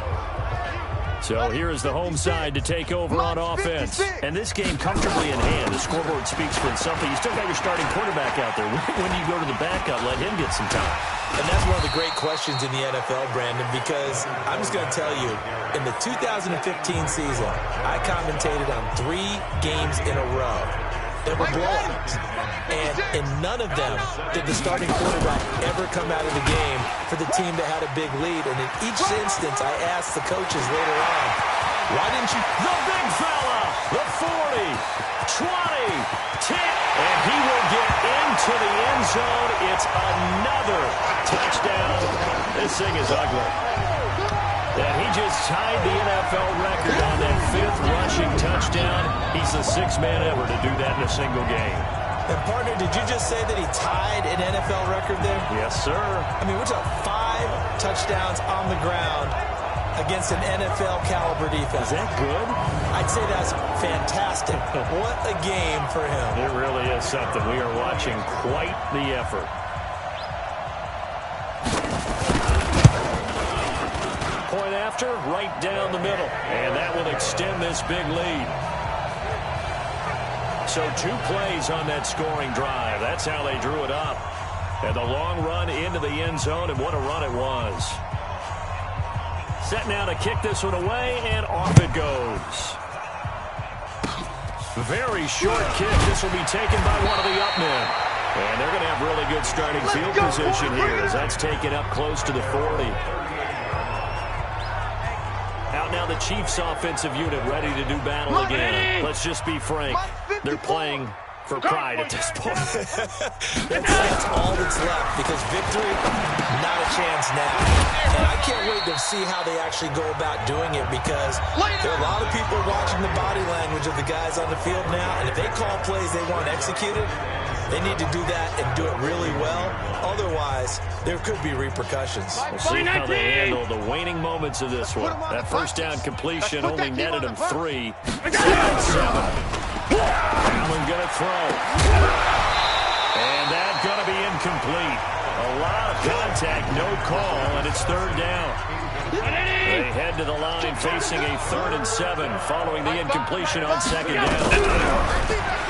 S2: So here is the home side to take over on offense. And this game comfortably in hand. The scoreboard speaks for itself. You still got your starting quarterback out there. When you go to the backup, let him get some time.
S3: And that's one of the great questions in the NFL, Brandon, because I'm just going to tell you, in the 2015 season, I commentated on 3 games in a row. They were blowouts. And in none of them did the starting quarterback ever come out of the game for the team that had a big lead. And in each instance, I asked the coaches later on, why didn't you...
S2: The big fella, the 40, 20, 10, and he will get into the end zone. It's another touchdown. This thing is ugly. And he just tied the NFL record on that 5th rushing touchdown. He's the 6th man ever to do that in a single game.
S3: And, partner, did you just say that he tied an NFL record there?
S2: Yes, sir.
S3: I mean, we're talking 5 touchdowns on the ground against an NFL-caliber defense.
S2: Is that good?
S3: I'd say that's fantastic. What a game for him.
S2: It really is something. We are watching quite the effort. Point after, right down the middle. And that will extend this big lead. So 2 plays on that scoring drive. That's how they drew it up. And the long run into the end zone, and what a run it was. Set now to kick this one away, and off it goes. Very short kick. This will be taken by one of the up men. And they're going to have really good starting field position here as that's taken up close to the 40. Out now the Chiefs offensive unit ready to do battle again. Let's just be frank. They're playing for pride at this point.
S3: That's all that's left because victory, not a chance now. And I can't wait to see how they actually go about doing it because there are a lot of people watching the body language of the guys on the field now. And if they call plays they want executed, they need to do that and do it really well. Otherwise, there could be repercussions.
S2: We'll see how they handle the waning moments of this one. That first down completion only netted them 3. 7. Allen going to throw. And that's going to be incomplete. A lot of contact, no call, and it's third down. They head to the line facing a 3rd and 7 following the incompletion on second down.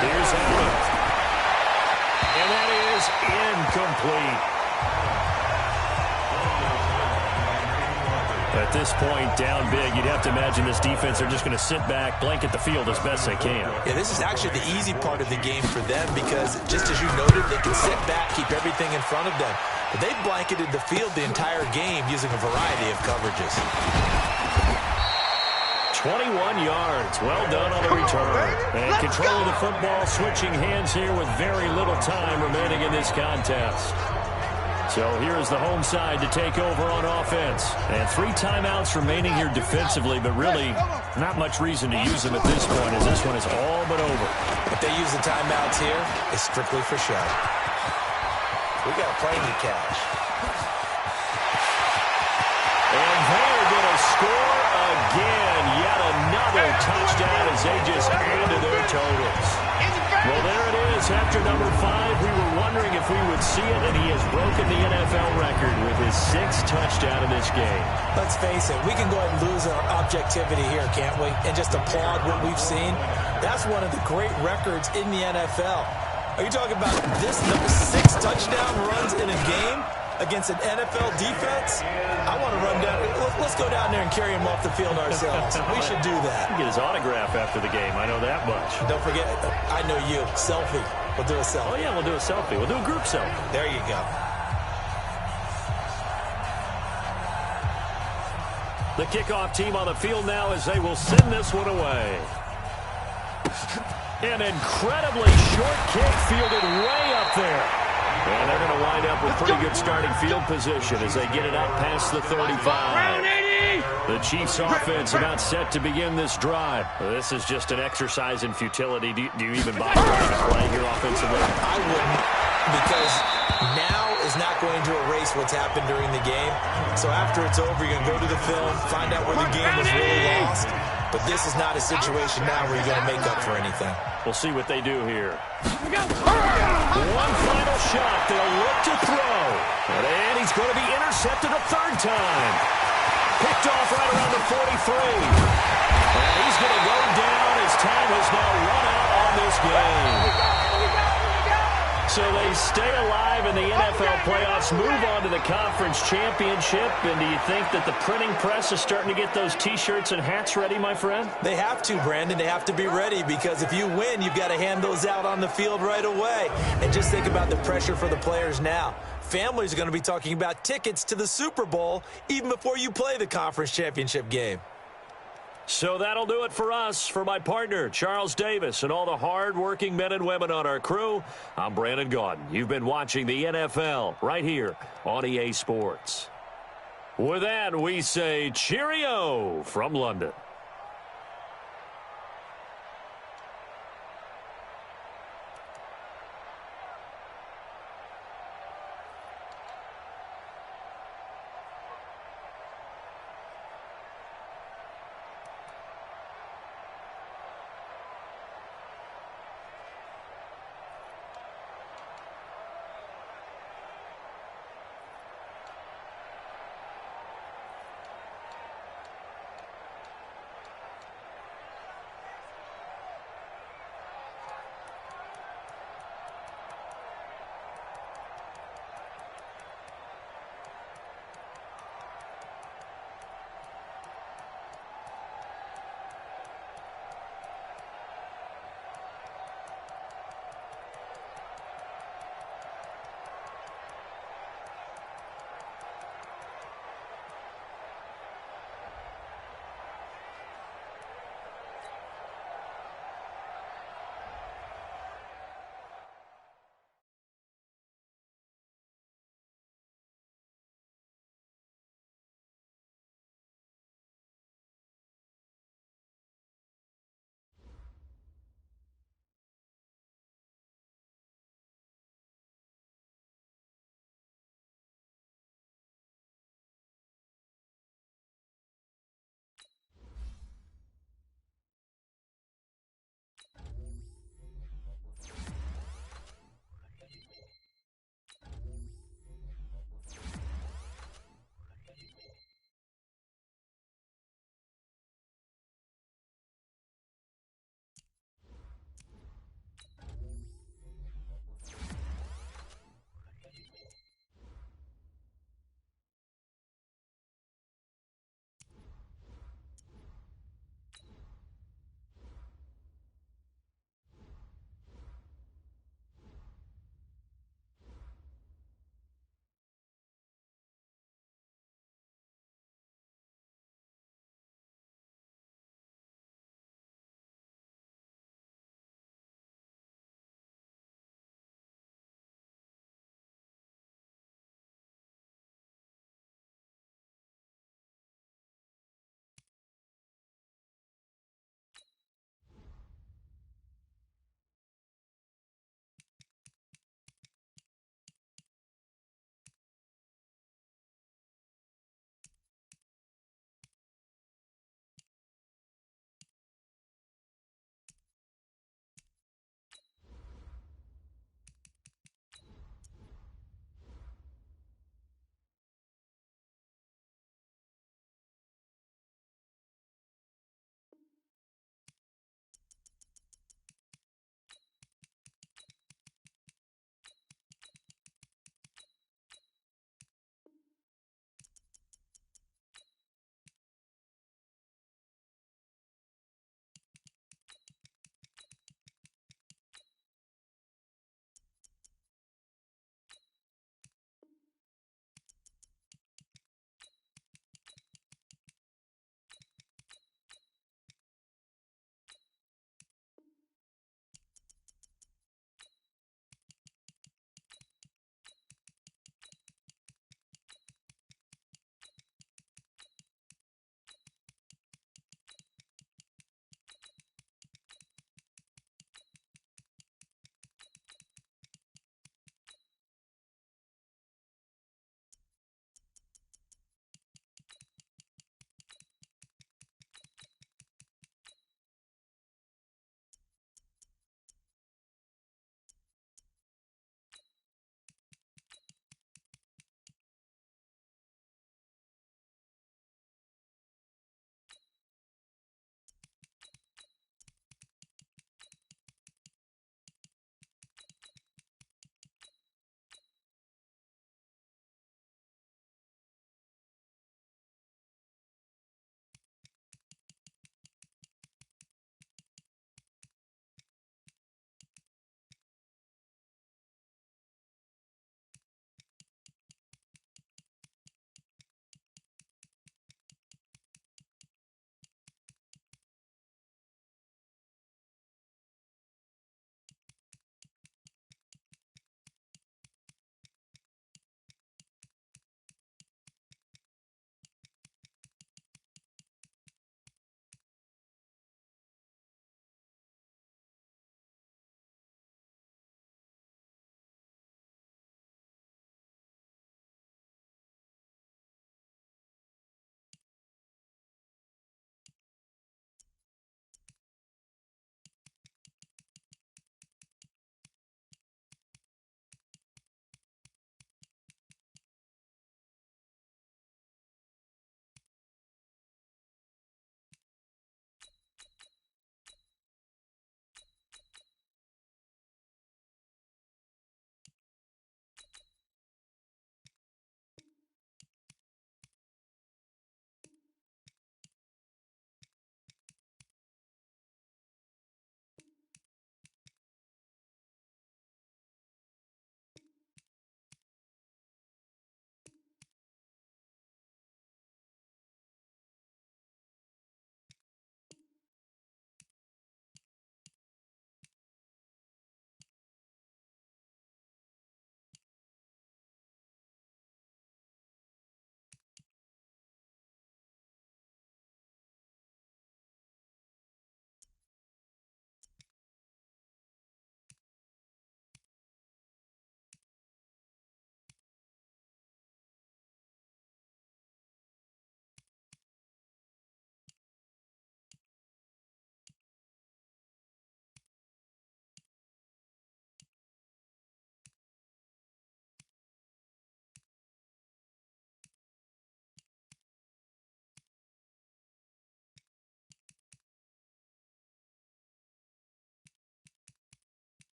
S2: Here's Allen. And that is incomplete. At this point, down big, you'd have to imagine this defense are just going to sit back, blanket the field as best they can.
S3: Yeah, this is actually the easy part of the game for them because, just as you noted, they can sit back, keep everything in front of them. But they've blanketed the field the entire game using a variety of coverages.
S2: 21 yards. Well done on the return. And control of the football, switching hands here with very little time remaining in this contest. So here is the home side to take over on offense. And 3 timeouts remaining here defensively, but really not much reason to use them at this point as this one is all but over.
S3: If they use the timeouts here, it's strictly for show. We got plenty of cash.
S2: And they're going to score again. Yet another touchdown as they just add to their totals. Well, there it is. After number 5, we were wondering if we would see it, and he has broken the NFL record with his 6th touchdown in this game.
S3: Let's face it, we can go ahead and lose our objectivity here, can't we? And just applaud what we've seen. That's one of the great records in the NFL. Are you talking about this number 6 touchdown runs in a game against an NFL defense? I want to run down. Let's go down there and carry him off the field ourselves. We should do that.
S2: Get his autograph after the game. I know that much.
S3: Don't forget, I know you. Selfie. We'll do a selfie.
S2: Oh, yeah, we'll do a selfie. We'll do a group selfie.
S3: There you go.
S2: The kickoff team on the field now as they will send this one away. An incredibly short kick fielded way up there. And they're going to wind up with pretty good starting field position as they get it up past the 35. The Chiefs offense about set to begin this drive. This is just an exercise in futility. Do you even bother to play here offensively?
S3: I wouldn't, because now is not going to erase what's happened during the game. So after it's over, you're going to go to the film, find out where the game was really lost. But this is not a situation now where you're going to make up for anything.
S2: We'll see what they do here. One final shot. They'll look to throw. And he's going to be intercepted a 3rd time. Picked off right around the 43. And he's going to go down as time has now run out on this game. So they stay alive in the NFL playoffs, move on to the conference championship. And do you think that the printing press is starting to get those T-shirts and hats ready, my friend?
S3: They have to, Brandon. They have to be ready because if you win, you've got to hand those out on the field right away. And just think about the pressure for the players now. Families are going to be talking about tickets to the Super Bowl even before you play the conference championship game.
S2: So that'll do it for us. For my partner, Charles Davis, and all the hard-working men and women on our crew, I'm Brandon Gaudin. You've been watching the NFL right here on EA Sports. With that, we say cheerio from London.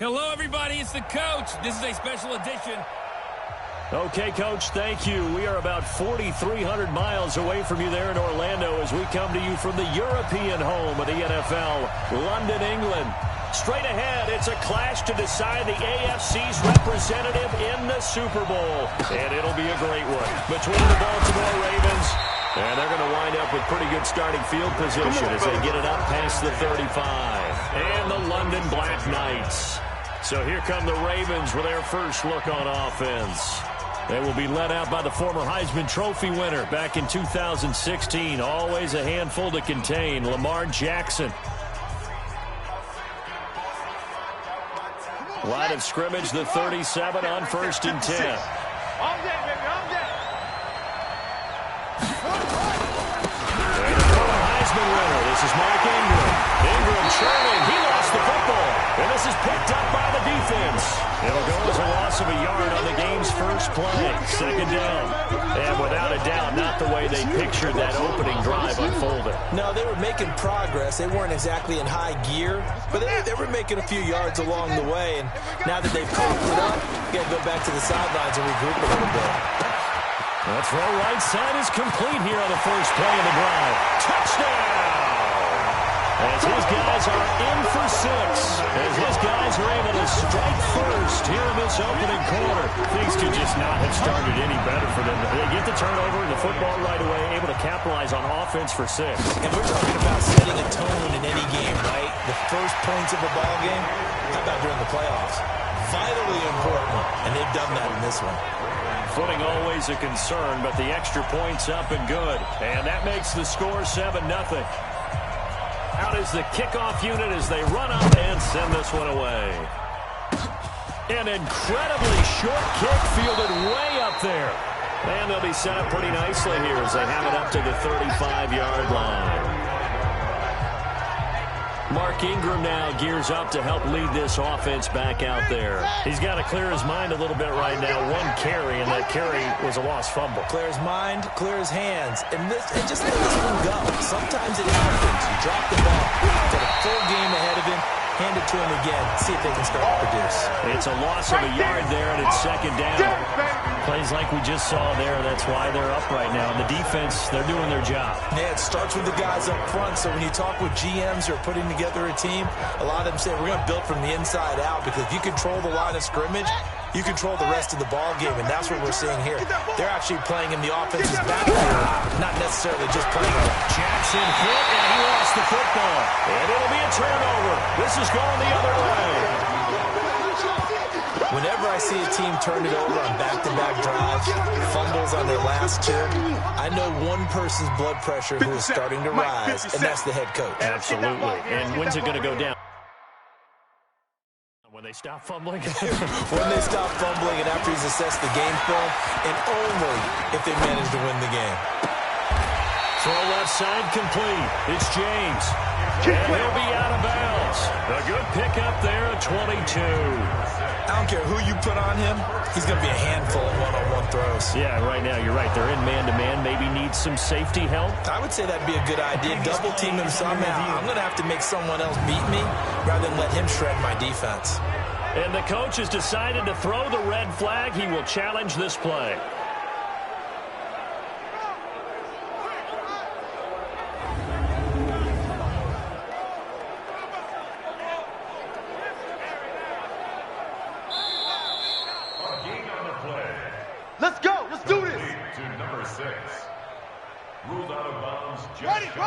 S1: Hello, everybody. It's the coach. This is a special edition.
S2: Okay, Coach, thank you. We are about 4,300 miles away from you there in Orlando as we come to you from the European home of the NFL, London, England. Straight ahead, it's a clash to decide the AFC's representative in the Super Bowl. And it'll be a great one between the Baltimore Ravens. And they're going to wind up with pretty good starting field position as they get it up past the 35. And the London Black Knights. So here come the Ravens with their first look on offense. They will be led out by the former Heisman Trophy winner back in 2016. Always a handful to contain, Lamar Jackson. Line of scrimmage, the 37 on 1st and 10.
S6: All day, baby, all day.
S2: And the former Heisman winner, this is Mark Ingram. Ingram churning, he lost the football. And this is picked up by the defense. It'll go as a loss of a yard on the game's first play. 2nd down. And without a doubt, not the way they pictured that opening drive unfolded.
S3: No, they were making progress. They weren't exactly in high gear, but they were making a few yards along the way. And now that they've coughed it up, you got to go back to the sidelines and regroup a little bit.
S2: That throw right side is complete here on the first play of the drive. Touchdown! As his guys are in for 6. As his guys are able to strike first here in this opening quarter. Things could just not have started any better for them. They get the turnover and the football right away, able to capitalize on offense for 6.
S3: And we're talking about setting a tone in any game, right? The first points of a ball game, how about during the playoffs? Vitally important, and they've done that in this one.
S2: Footing always a concern, but the extra point's up and good. And that makes the score 7-0. Out is the kickoff unit as they run up and send this one away. An incredibly short kick fielded way up there. And they'll be set up pretty nicely here as they have it up to the 35-yard line. Mark Ingram now gears up to help lead this offense back out there. He's got to clear his mind a little bit right now. 1 carry, and that carry was a lost fumble.
S3: Clear his mind, clear his hands, and just let this one go. Sometimes it happens. You drop the ball, got a full game ahead of him, hand it to him again, see if they can start to produce.
S2: It's a loss of a yard there, and it's 2nd down. Plays like we just saw there. That's why they're up right now. The defense, they're doing their job.
S3: Yeah, it starts with the guys up front. So when you talk with GMs who are putting together a team, a lot of them say we're going to build from the inside out, because if you control the line of scrimmage, you control the rest of the ball game, and that's what we're seeing here. They're actually playing in the offense's backfield, not necessarily just playing on it.
S2: Jackson hit, and he lost the football. And it'll be a turnover. This is going the other way.
S3: Whenever I see a team turn it over on back-to-back drives, fumbles on their last 2, I know one person's blood pressure who is starting to rise, and that's the head coach.
S2: Absolutely. And when's it going to go down? When they stop fumbling?
S3: When they stop fumbling and after he's assessed the game film, and only if they manage to win the game.
S2: Throw left side complete. It's James. And he'll be out of bounds. A good pickup there at 22.
S3: I don't care who you put on him, he's going to be a handful of one-on-one throws.
S2: Yeah, right now you're right. They're in man-to-man. Maybe need some safety help.
S3: I would say that'd be a good idea. Double team him somehow. I'm going to have to make someone else beat me rather than let him shred my defense.
S2: And the coach has decided to throw the red flag. He will challenge this play.
S5: Let's go. Let's do this.
S4: To number 6. Ruled out of bounds.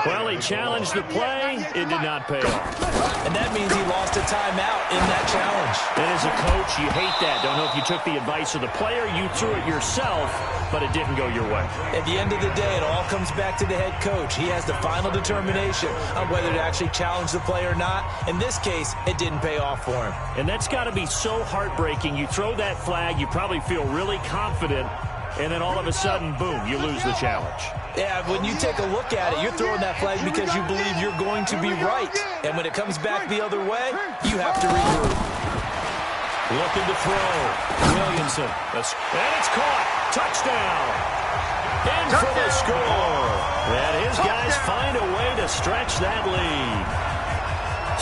S2: Well, he challenged the play. It did not pay off.
S3: And that means he lost a timeout in that challenge.
S2: And as a coach, you hate that. Don't know if you took the advice of the player. You threw it yourself, but it didn't go your way.
S3: At the end of the day, it all comes back to the head coach. He has the final determination on whether to actually challenge the play or not. In this case, it didn't pay off for him.
S2: And that's got to be so heartbreaking. You throw that flag, you probably feel really confident, and then all of a sudden, boom, you lose the challenge.
S3: Yeah, when you take a look at it, you're throwing that flag because you believe you're going to be right. And when it comes back the other way, you have to regroup.
S2: Looking to throw. Williamson. And it's caught. Touchdown. In for the score. And his guys find a way to stretch that lead.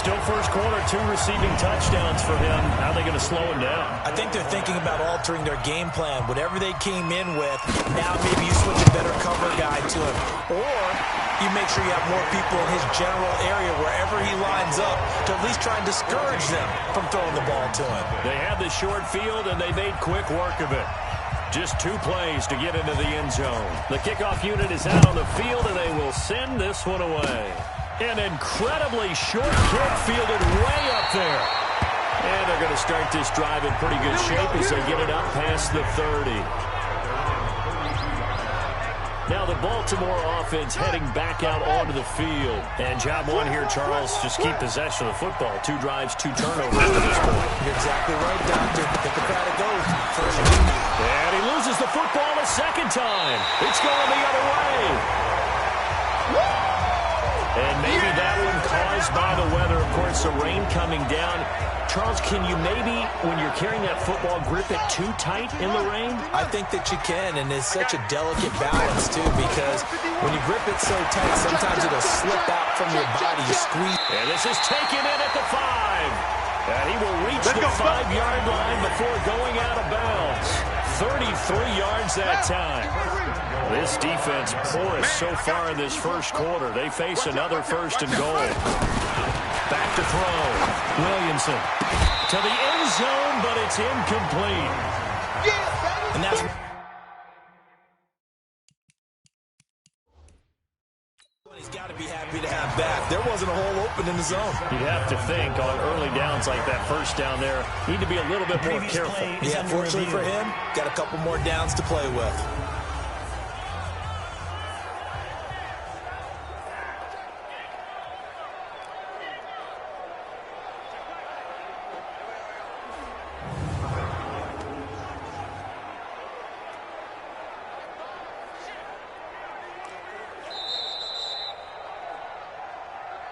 S2: Still first quarter, 2 receiving touchdowns for him. How are they going to slow him down?
S3: I think they're thinking about altering their game plan. Whatever they came in with, now maybe you switch a better cover guy to him. Or you make sure you have more people in his general area wherever he lines up to at least try and discourage them from throwing the ball to him.
S2: They had the short field, and they made quick work of it. Just 2 plays to get into the end zone. The kickoff unit is out on the field, and they will send this one away. An incredibly short kick fielded way up there. And they're going to start this drive in pretty good shape as they get it up past the 30. Now the Baltimore offense heading back out onto the field. And job one here, Charles, just keep possession of the football. 2 drives, 2 turnovers to this point.
S3: You're exactly right, Doctor. Hippocratic oath. First.
S2: And he loses the football a second time. It's going the other way. And maybe that one caused by the weather. Of course, the rain coming down. Charles, can you maybe, when you're carrying that football, grip it too tight in the rain?
S3: I think that you can, and it's such a delicate balance, too, because when you grip it so tight, sometimes it'll slip out from your body. You squeeze.
S2: And this is taken in at the 5. And he will reach the 5-yard line before going out of bounds. 33 yards that time. This defense porous so far in this first quarter. They face another 1st and goal. Back to throw. Williamson to the end zone, but it's incomplete.
S3: And that's what he's got to be happy to have back. There wasn't a hole open in the zone.
S2: You'd have to think on early downs like that first down there, need to be a little bit more careful.
S3: Yeah, fortunately for him, got a couple more downs to play with.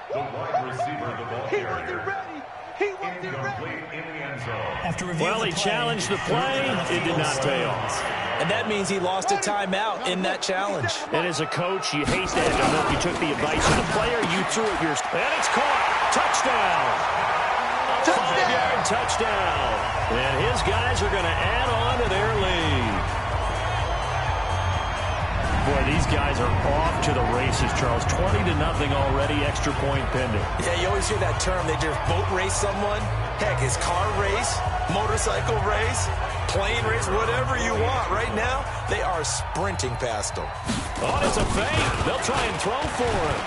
S4: The wide receiver, the ball carrier. Incomplete in the end zone.
S2: Well, he challenged the play. It did not pay off.
S3: And that means he lost a timeout in that challenge.
S2: And as a coach, you hate that. I don't know if you took the advice of the player, you threw it yours. And it's caught. Touchdown. A 5-yard touchdown. And his guys are going to add on to their lead. Boy, these guys are off to the races, Charles. 20-0 already, extra point pending.
S3: Yeah, you always hear that term. They just boat race someone. Heck, it's car race, motorcycle race, plane race, whatever you want. Right now, they are sprinting past them.
S2: Oh, it's a fake. They'll try and throw for it.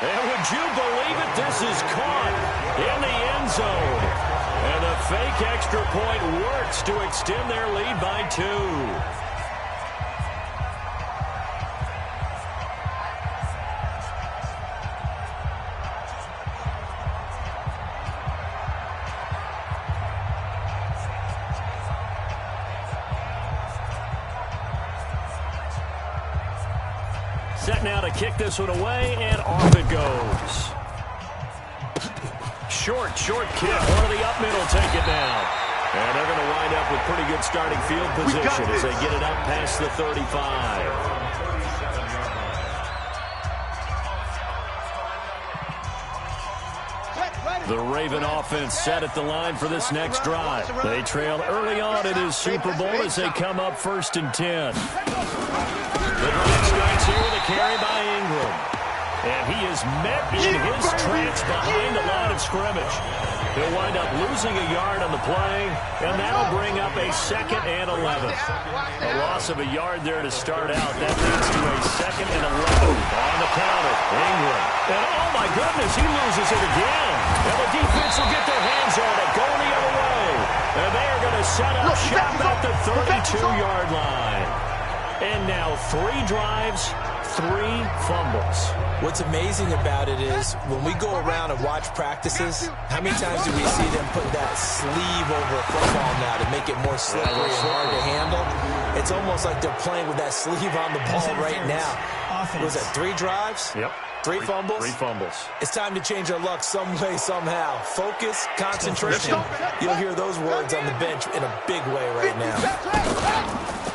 S2: And would you believe it? This is caught in the end zone. And the fake extra point works to extend their lead by 2. Set now to kick this one away, and off it goes. Short kick. One of the up middle take it down. And they're going to wind up with pretty good starting field position as they get it up past the 35. The Raven offense set at the line for this next drive. They trail early on in his Super Bowl as they come up 1st and 10. The drive starts here with a carry by Ingram. And he is met in his tracks behind the line of scrimmage. He'll wind up losing a yard on the play, and that'll bring up a 2nd and 11. A loss of a yard there to start out. That leads to a 2nd and 11 on the counter. Ingram. And oh my goodness, he loses it again. And the defense will get their hands on it, going the other way. And they are going to set up shop at the 32-yard line. And now 3 drives, 3 fumbles.
S3: What's amazing about it is when we go around and watch practices, how many times do we see them put that sleeve over a football now to make it more slippery and hard to handle? It's almost like they're playing with that sleeve on the ball right now. Was that 3 drives?
S2: Yep.
S3: 3 fumbles?
S2: 3 fumbles.
S3: It's time to change our luck some way, somehow. Focus, concentration. You'll hear those words on the bench in a big way right now.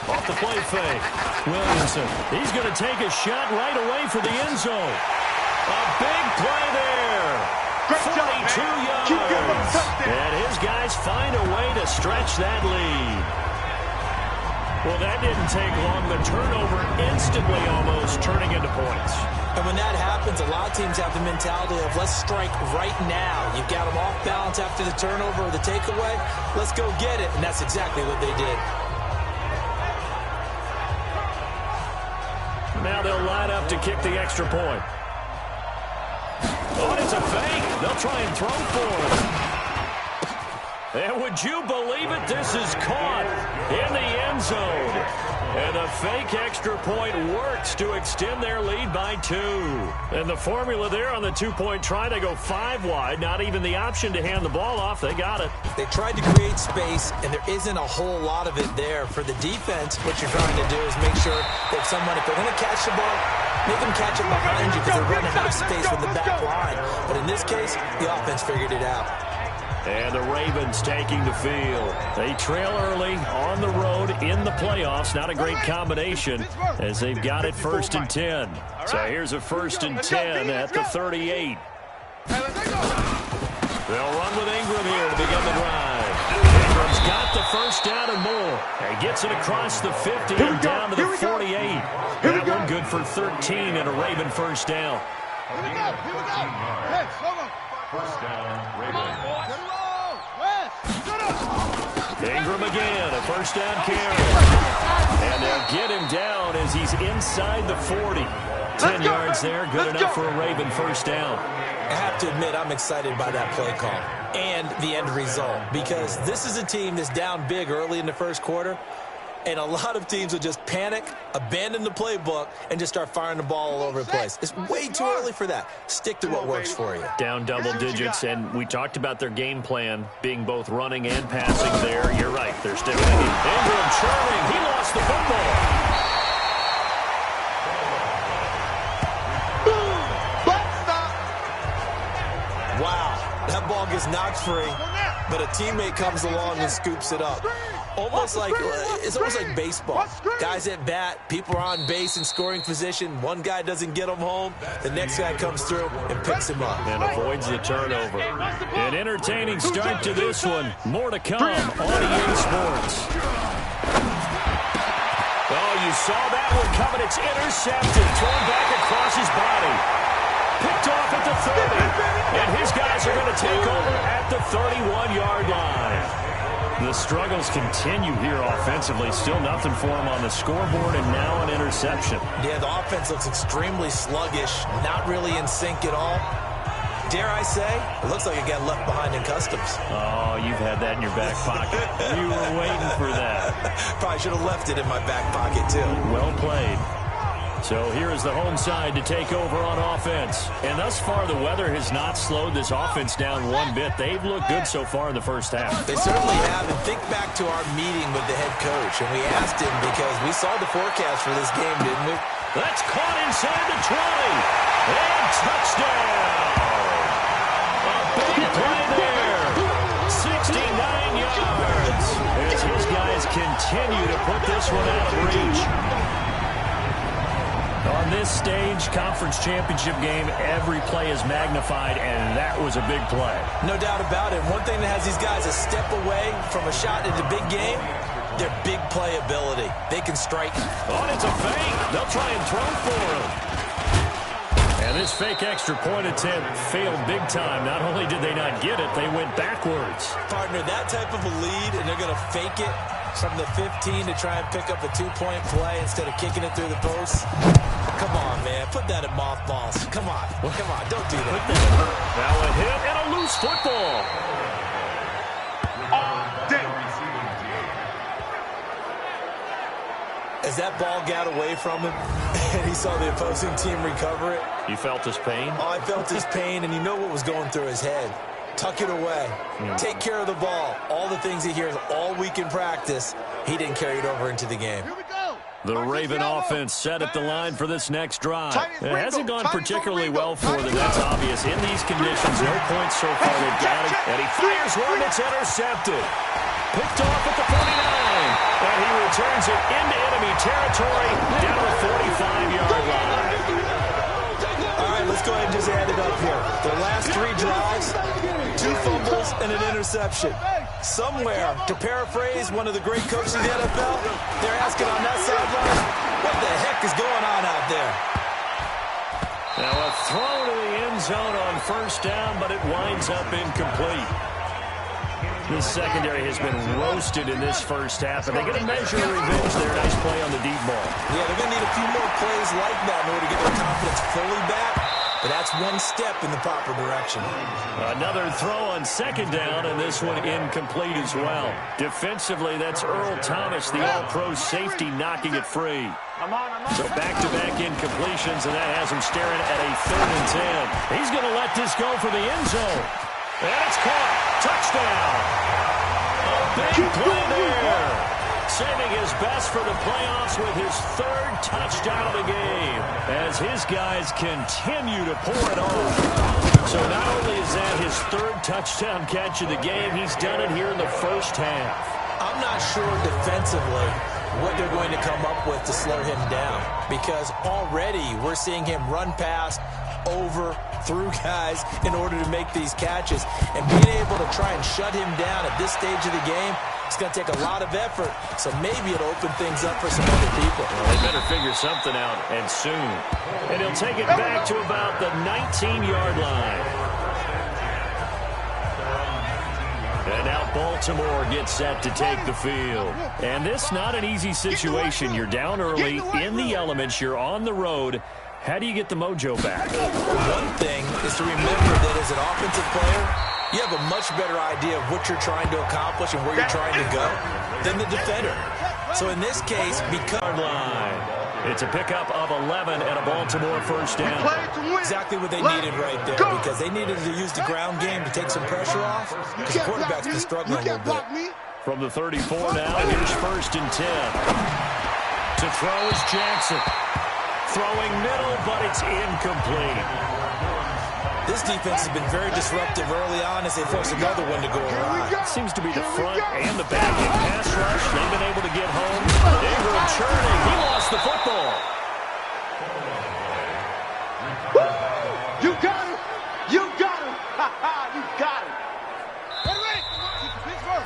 S2: Off the play fake. Williamson. He's going to take a shot right away for the end zone. A big play there. 42 yards. And his guys find a way to stretch that lead. Well, that didn't take long. The turnover instantly almost turning into points.
S3: And when that happens, a lot of teams have the mentality of let's strike right now. You've got them off balance after the turnover or the takeaway. Let's go get it. And that's exactly what they did.
S2: Now they'll line up to kick the extra point. Oh, and it's a fake. They'll try and throw for it. And would you believe it? This is caught in the end zone. And a fake extra point works to extend their lead by 2. And the formula there on the two-point try to go 5 wide. Not even the option to hand the ball off. They got it.
S3: They tried to create space, and there isn't a whole lot of it there. For the defense, what you're trying to do is make sure that if they're going to catch the ball, make them catch it behind you because they're running out of space with the back line. But in this case, the offense figured it out.
S2: And the Ravens taking the field. They trail early on the road in the playoffs. Not a great combination as they've got it 1st and 10. So here's a 1st and 10 at the 38. They'll run with Ingram here to begin the drive. Ingram's got the first down and more. And gets it across the 50 and down to the 48. That one good for 13 and a Raven first down.
S4: First down, Ravens.
S2: Ingram again, a first down carry. And they'll get him down as he's inside the 40. 10 yards there, good enough for a Raven first down.
S3: I have to admit, I'm excited by that play call and the end result because this is a team that's down big early in the first quarter, and a lot of teams will just panic, abandon the playbook, and just start firing the ball all over the place. It's way too early for that. Stick to what works for you.
S2: Down double digits, and we talked about their game plan being both running and passing there. You're right, they're sticking it. Ingram churning. He lost the football.
S3: Wow, that ball gets knocked free, but a teammate comes along and scoops it up. It's almost like baseball. Guys at bat, people are on base in scoring position. One guy doesn't get him home. The next guy comes through and picks him up.
S2: And avoids the turnover. An entertaining start to this one. More to come on EA Sports. Oh, you saw that one coming. It's intercepted. Thrown back across his body. Picked off at the 30. And his guys are going to take over at the 31-yard line. The struggles continue here offensively. Still nothing for them on the scoreboard, and now an interception.
S3: Yeah, the offense looks extremely sluggish, not really in sync at all. Dare I say, it looks like it got left behind in customs.
S2: Oh, you've had that in your back pocket. You were waiting for that.
S3: Probably should have left it in my back pocket, too.
S2: Well played. So here is the home side to take over on offense. And thus far, the weather has not slowed this offense down one bit. They've looked good so far in the first half.
S3: They certainly have. And think back to our meeting with the head coach. And we asked him because we saw the forecast for this game, didn't we?
S2: That's caught inside the 20. And touchdown. A big play there. 69 yards. As his guys continue to put this one out of reach. On this stage, conference championship game, every play is magnified, and that was a big play.
S3: No doubt about it. One thing that has these guys a step away from a shot in the big game, their big play ability. They can strike.
S2: Oh, and it's a fake. They'll try and throw for him. And this fake extra point attempt failed big time. Not only did they not get it, they went backwards.
S3: Partner, that type of a lead, and they're going to fake it from the 15 to try and pick up a two-point play instead of kicking it through the post. Come on, man. Put that in mothballs. Come on. Come on. Don't do that.
S2: Now a hit and a loose football.
S3: As that ball got away from him and he saw the opposing team recover it.
S2: You felt his pain?
S3: Oh, I felt his pain, and you know what was going through his head. Tuck it away. Take care of the ball. All the things he hears all week in practice, he didn't carry it over into the game.
S2: The Raven offense set at the line for this next drive. It hasn't gone particularly well for them. That's obvious. In these conditions, no points so far. They've got it. And he fires one that's intercepted. Picked off at the 49. And he returns it into enemy territory down the 45-yard line.
S3: All right, let's go ahead and just add it up here. Their last 3 drives, 2 fumbles, and an interception. Somewhere, to paraphrase one of the great coaches in the NFL, they're asking on that sideline, what the heck is going on out there?
S2: Now a throw to the end zone on first down, but it winds up incomplete. The secondary has been roasted in this first half, and they're going to measure revenge there. Nice play on the deep ball.
S3: Yeah, they're going to need a few more plays like that in order to get their confidence fully back. But that's one step in the proper direction.
S2: Another throw on second down, and this one incomplete as well. Defensively, that's Earl Thomas, the all-pro safety, knocking it free. So back-to-back incompletions, and that has him staring at a 3rd and 10. He's going to let this go for the end zone. And it's caught. Touchdown. A big play there. Saving his best for the playoffs with his 3rd touchdown of the game as his guys continue to pour it on. So not only is that his 3rd touchdown catch of the game, he's done it here in the first half.
S3: I'm not sure defensively what they're going to come up with to slow him down, because already we're seeing him run past, over, through guys in order to make these catches. And being able to try and shut him down at this stage of the game, it's going to take a lot of effort. So maybe it'll open things up for some other people.
S2: Well, they better figure something out, and soon. And he'll take it back to about the 19-yard line. And now Baltimore gets set to take the field. And this not an easy situation. You're down early, in the elements, you're on the road. How do you get the mojo back?
S3: One thing is to remember that as an offensive player, you have a much better idea of what you're trying to accomplish and where you're trying to go than the defender. So in this case, because
S2: it's a pickup of 11 and a Baltimore first down.
S3: Exactly what they needed right there, because they needed to use the ground game to take some pressure off, because the quarterback's been struggling a little bit.
S2: From the 34 now, here's 1st and 10. To throw is Jackson. Throwing middle, but it's incomplete.
S3: This defense has been very disruptive early on as they force another one to go awry.
S2: Seems to be the front and the back in pass rush. They've been able to get home. Ingram churning. He lost the football.
S5: You got him. You got him. You got him.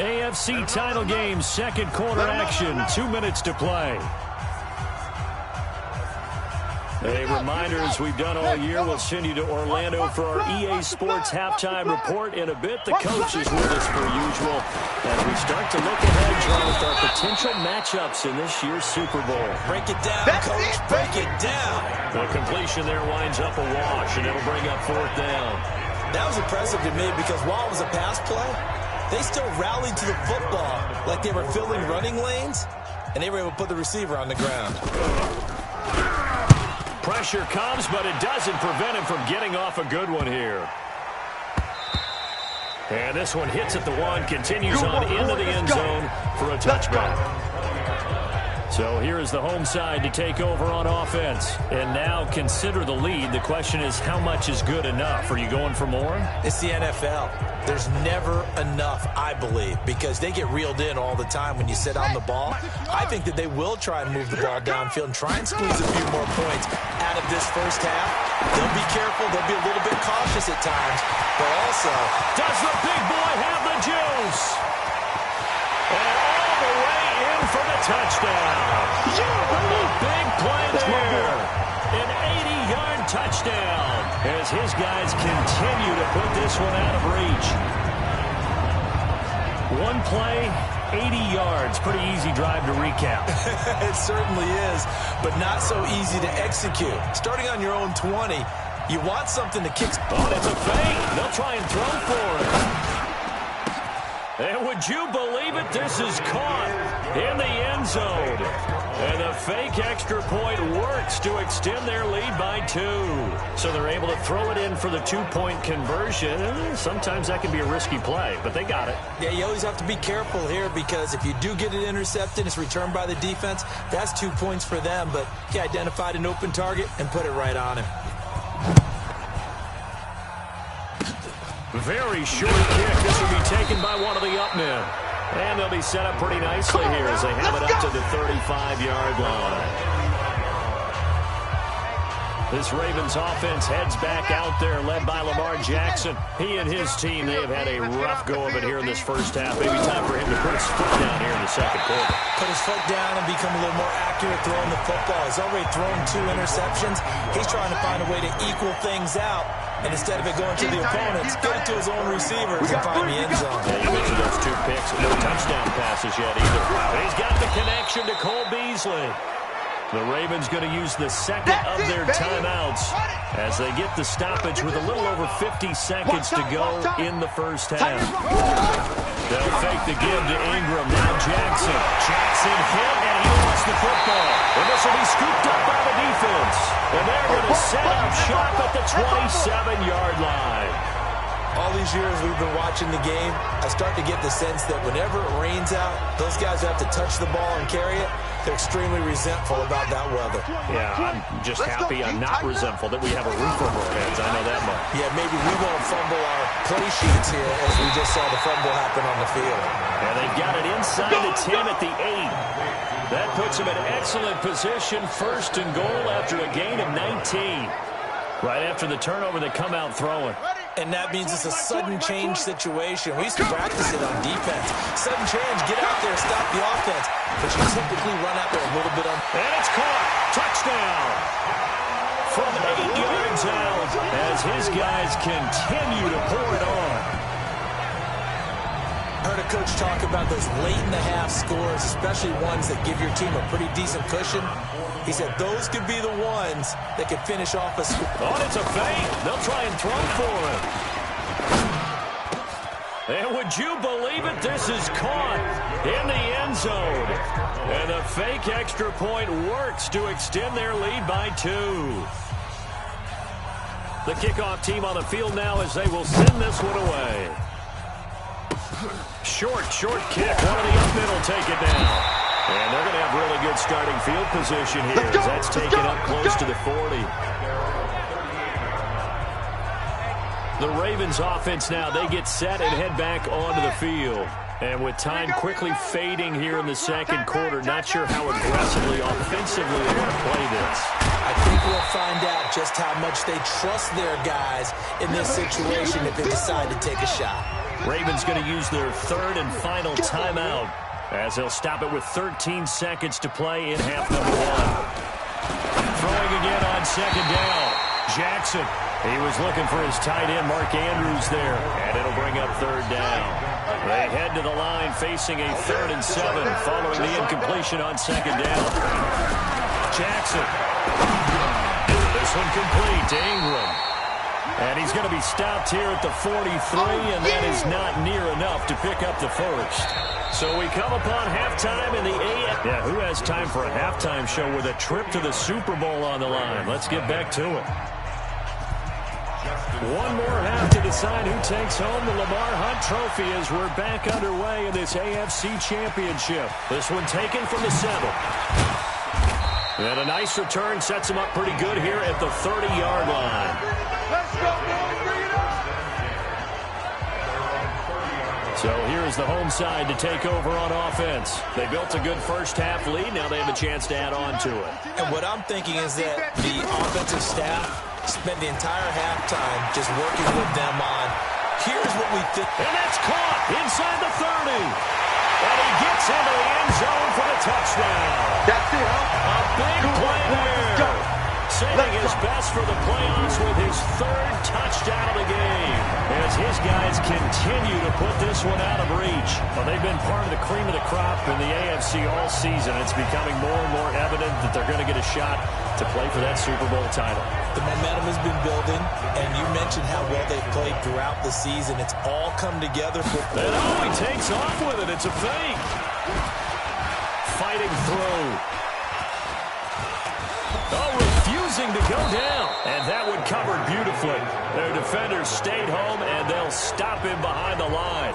S2: AFC title game, 2nd quarter action. 2 minutes to play. A reminder, as we've done all year, we'll send you to Orlando for our EA Sports halftime report in a bit. The coach is with us per usual as we start to look ahead, Charles, to our potential matchups in this year's Super Bowl.
S3: Break it down, Coach. Break it down.
S2: The completion there winds up a wash, and it'll bring up 4th down.
S3: That was impressive to me because while it was a pass play, they still rallied to the football like they were filling running lanes, and they were able to put the receiver on the ground.
S2: Pressure comes, but it doesn't prevent him from getting off a good one here. And this one hits at the 1, continues on into the end zone for a touchback. So here is the home side to take over on offense. And now consider the lead. The question is, how much is good enough? Are you going for more?
S3: It's the NFL. There's never enough, I believe, because they get reeled in all the time when you sit on the ball. I think that they will try and move the ball downfield and try and squeeze a few more points out of this first half. They'll be careful. They'll be a little bit cautious at times, but also,
S2: does the big boy have the juice? And all the way in for the touchdown. A big play there. An 80-yard touchdown as his guys continue to put this one out of reach. One play, 80 yards. Pretty easy drive to recap.
S3: It certainly is, but not so easy to execute. Starting on your own 20, you want something to kick.
S2: Oh, it's a fake. They'll try and throw for it. And would you believe it? This is caught in the end zone. And the fake extra point works to extend their lead by 2. So they're able to throw it in for the 2-point conversion. Sometimes that can be a risky play, but they got it.
S3: Yeah, you always have to be careful here because if you do get it intercepted, it's returned by the defense. That's 2 points for them, but he identified an open target and put it right on him.
S2: Very short kick. This will be taken by one of the up men. And they'll be set up pretty nicely here as they have it up to the 35-yard line. This Ravens offense heads back out there, led by Lamar Jackson. He and his team, they have had a rough go of it here in this first half. Maybe time for him to put his foot down here in the second quarter.
S3: Put his foot down and become a little more accurate throwing the football. He's already thrown 2 interceptions. He's trying to find a way to equal things out. And instead of it going to the opponents, get it to his own receivers and find the end zone.
S2: Yeah, you mentioned those 2 picks. No touchdown passes yet either. But he's got the connection to Cole Beasley. The Ravens going to use the second of their timeouts as they get the stoppage with a little over 50 seconds to go in the first half. They'll fake the give to Ingram. Now Jackson. Jackson hit, and he lost the football. And this will be scooped up by the defense. And they're going to set up shop at the 27-yard line.
S3: All these years we've been watching the game, I start to get the sense that whenever it rains out, those guys have to touch the ball and carry it. They're extremely resentful about that weather.
S2: Yeah, I'm just happy I'm not resentful that we have a roof over our heads. I know that much.
S3: Yeah, maybe we won't fumble our play sheets here as we just saw the fumble happen on the field.
S2: And they've got it inside the 10 at the 8. That puts them in excellent position, first and goal after a gain of 19. Right after the turnover, they come out throwing.
S3: And that means it's a sudden change situation. We used to practice it on defense. Sudden change, get out there, stop the offense. But you typically run out there a little bit on.
S2: And it's caught. Touchdown. From 8 yards out as his guys continue to pour it on.
S3: I heard a coach talk about those late-in-the-half scores, especially ones that give your team a pretty decent cushion. He said those could be the ones that could finish off a score.
S2: Oh, it's a fake. They'll try and throw for him. And would you believe it? This is caught in the end zone. And the fake extra point works to extend their lead by 2. The kickoff team on the field now as they will send this one away. Short kick. One of the up middle take it down. And they're going to have really good starting field position here as that's taken up close to the 40. The Ravens offense now, they get set and head back onto the field. And with time quickly fading here in the second quarter, not sure how aggressively, offensively they're going to play this.
S3: I think we'll find out just how much they trust their guys in this situation if they decide to take a shot.
S2: Ravens going to use their 3rd and final timeout as they'll stop it with 13 seconds to play in half number 1. Throwing again on second down. Jackson. He was looking for his tight end, Mark Andrews, there. And it'll bring up 3rd down. They head to the line facing a 3rd and 7 following the incompletion on second down. Jackson. This one complete to Ingram. And he's going to be stopped here at the 43, and that is not near enough to pick up the first. So we come upon halftime in the AFC. Yeah, who has time for a halftime show with a trip to the Super Bowl on the line? Let's get back to it. One more half to decide who takes home the Lamar Hunt Trophy as we're back underway in this AFC Championship. This one taken from the 7. And a nice return sets him up pretty good here at the 30-yard line.
S6: Let's go, boys. Bring it up.
S2: So here is the home side to take over on offense. They built a good first half lead. Now they have a chance to add on to it.
S3: And what I'm thinking is that the offensive staff spent the entire halftime just working with them on, here's what we think.
S2: And that's caught inside the 30. And he gets into the end zone for the touchdown.
S6: That's it, huh?
S2: A big play there. Saving his best for the playoffs with his 3rd touchdown of the game. As his guys continue to put this one out of reach. Well, they've been part of the cream of the crop in the AFC all season. It's becoming more and more evident that they're going to get a shot to play for that Super Bowl title.
S3: The momentum has been building, and you mentioned how well they've played throughout the season. It's all come together for...
S2: And he takes off with it. It's a fake. Fighting through. Refusing to go down. And that one covered beautifully. Their defenders stayed home, and they'll stop him behind the line.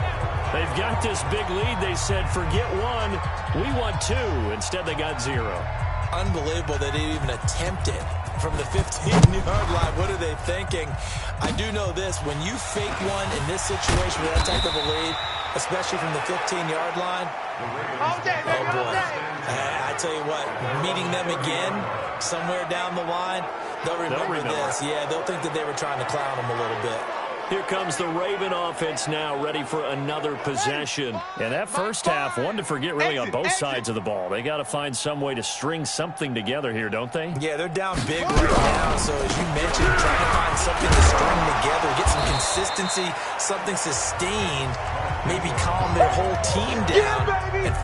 S2: They've got this big lead. They said, forget 1, we want 2. Instead, they got 0.
S3: Unbelievable that they even attempted from the 15-yard line. What are they thinking? I do know this. When you fake one in this situation with that type of a lead, especially from the 15-yard line, oh boy. I tell you what, meeting them again somewhere down the line, They'll remember this. Yeah, they'll think that they were trying to clown him a little bit.
S2: Here comes the Raven offense now, ready for another possession. And that first half, one to forget really on both sides of the ball. They got to find some way to string something together here, don't they?
S3: Yeah, they're down big right now. So as you mentioned, trying to find something to string together, get some consistency, something sustained, maybe calm their whole team down.